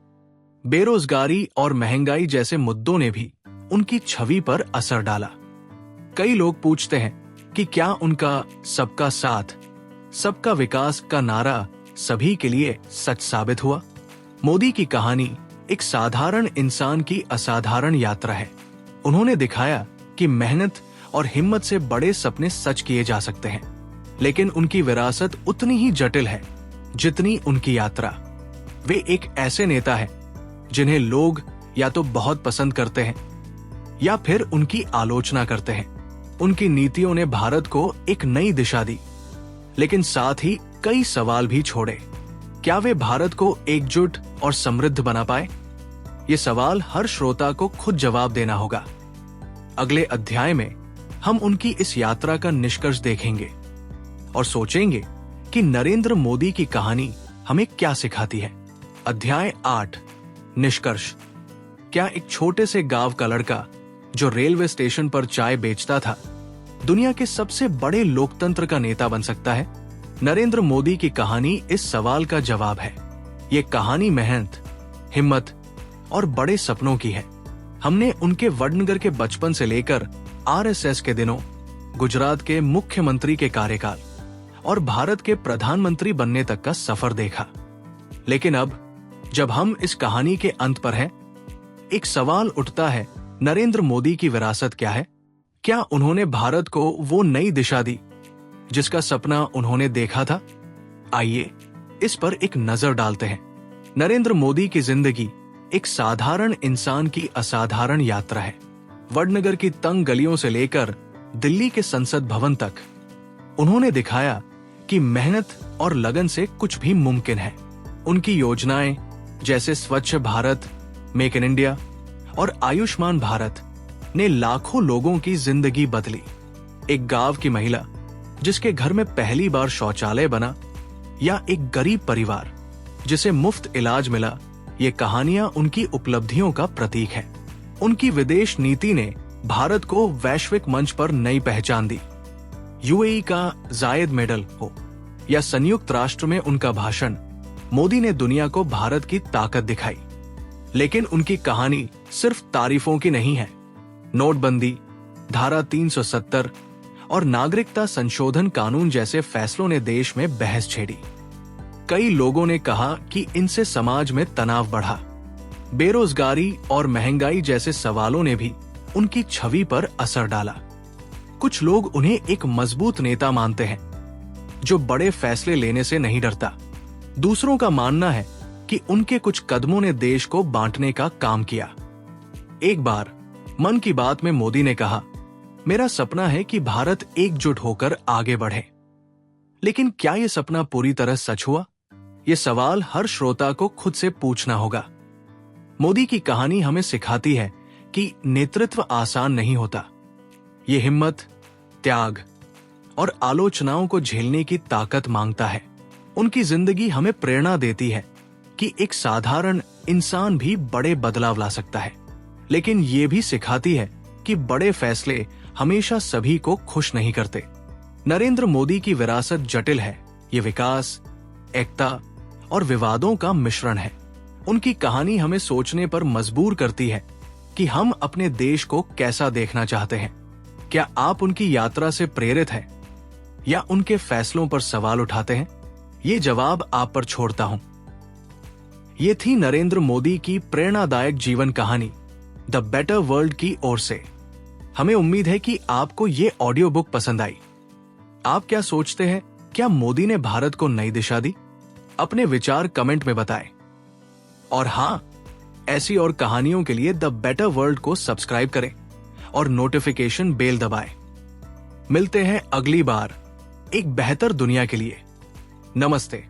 बेरोजगारी और महंगाई जैसे मुद्दों ने भी उनकी छवि पर असर डाला। कई लोग पूछते हैं कि क्या उनका सबका साथ सबका विकास का नारा सभी के लिए सच साबित हुआ? मोदी की कहानी एक साधारण इंसान की असाधारण यात्रा है। उन्होंने दिखाया कि मेहनत और हिम्मत से बड़े सपने सच किए जा सकते हैं, लेकिन उनकी विरासत उतनी ही जटिल है जितनी उनकी यात्रा। वे एक ऐसे नेता हैं जिन्हें लोग या तो बहुत पसंद करते हैं या फिर उनकी आलोचना करते हैं। उनकी नीतियों ने भारत को एक नई दिशा दी, लेकिन साथ ही कई सवाल भी छोड़े। क्या वे भारत को एकजुट और समृद्ध बना पाए? ये सवाल हर श्रोता को खुद जवाब देना होगा। अगले अध्याय में हम उनकी इस यात्रा का निष्कर्ष देखेंगे और सोचेंगे कि नरेंद्र मोदी की कहानी हमें क्या सिखाती है। अध्याय 8, निष्कर्ष। क्या एक छोटे से गांव का लड़का जो रेलवे स्टेशन पर चाय बेचता था, दुनिया के सबसे बड़े लोकतंत्र का नेता बन सकता है? नरेंद्र मोदी की कहानी इस सवाल का जवाब है। ये कहानी मेहनत, हिम्मत और बड़े सपनों की है। हमने उनके वडनगर के बचपन से लेकर आरएसएस के दिनों, गुजरात के मुख्यमंत्री के कार्यकाल और भारत के प्रधानमंत्री बनने तक का सफर देखा। लेकिन अब जब हम इस कहानी के अंत पर हैं, एक सवाल उठता है, नरेंद्र मोदी की विरासत क्या है? क्या उन्होंने भारत को वो नई दिशा दी जिसका सपना उन्होंने देखा था? आइए इस पर एक नजर डालते हैं। नरेंद्र मोदी की जिंदगी एक साधारण इंसान की असाधारण यात्रा है। वडनगर की तंग गलियों से लेकर दिल्ली के संसद भवन तक उन्होंने दिखाया कि मेहनत और लगन से कुछ भी मुमकिन है। उनकी योजनाएं जैसे स्वच्छ भारत, मेक इन इंडिया और आयुष्मान भारत ने लाखों लोगों की जिंदगी बदली। एक गांव की महिला जिसके घर में पहली बार शौचालय बना या एक गरीब परिवार जिसे मुफ्त इलाज मिला, ये कहानियां उनकी उपलब्धियों का प्रतीक है। उनकी विदेश नीति ने भारत को वैश्विक मंच पर नई पहचान दी। यूएई का जायद मेडल हो या संयुक्त राष्ट्र में उनका भाषण, मोदी ने दुनिया को भारत की ताकत दिखाई। लेकिन उनकी कहानी सिर्फ तारीफों की नहीं है। नोटबंदी, धारा 370 और नागरिकता संशोधन कानून जैसे फैसलों ने देश में बहस छेड़ी। कई लोगों ने कहा कि इनसे समाज में तनाव बढ़ा। बेरोजगारी और महंगाई जैसे सवालों ने भी उनकी छवि पर असर डाला। कुछ लोग उन्हें एक मजबूत नेता मानते हैं जो बड़े फैसले लेने से नहीं डरता। दूसरों का मानना है कि उनके कुछ कदमों ने देश को बांटने का काम किया। एक बार मन की बात में मोदी ने कहा, मेरा सपना है कि भारत एकजुट होकर आगे बढ़े। लेकिन क्या यह सपना पूरी तरह सच हुआ? यह सवाल हर श्रोता को खुद से पूछना होगा। मोदी की कहानी हमें सिखाती है कि नेतृत्व आसान नहीं होता। ये हिम्मत, त्याग और आलोचनाओं को झेलने की ताकत मांगता है। उनकी जिंदगी हमें प्रेरणा देती है कि एक साधारण इंसान भी बड़े बदलाव ला सकता है। लेकिन ये भी सिखाती है कि बड़े फैसले हमेशा सभी को खुश नहीं करते। नरेंद्र मोदी की विरासत जटिल है। ये विकास, एकता और विवादों का मिश्रण है। उनकी कहानी हमें सोचने पर मजबूर करती है कि हम अपने देश को कैसा देखना चाहते हैं। क्या आप उनकी यात्रा से प्रेरित हैं या उनके फैसलों पर सवाल उठाते हैं? ये जवाब आप पर छोड़ता हूं। ये थी नरेंद्र मोदी की प्रेरणादायक जीवन कहानी द बेटर वर्ल्ड की ओर से। हमें उम्मीद है कि आपको ये ऑडियो बुक पसंद आई। आप क्या सोचते हैं, क्या मोदी ने भारत को नई दिशा दी? अपने विचार कमेंट में बताएं। और हां, ऐसी और कहानियों के लिए द बेटर वर्ल्ड को सब्सक्राइब करें और नोटिफिकेशन बेल दबाएं। मिलते हैं अगली बार एक बेहतर दुनिया के लिए। नमस्ते।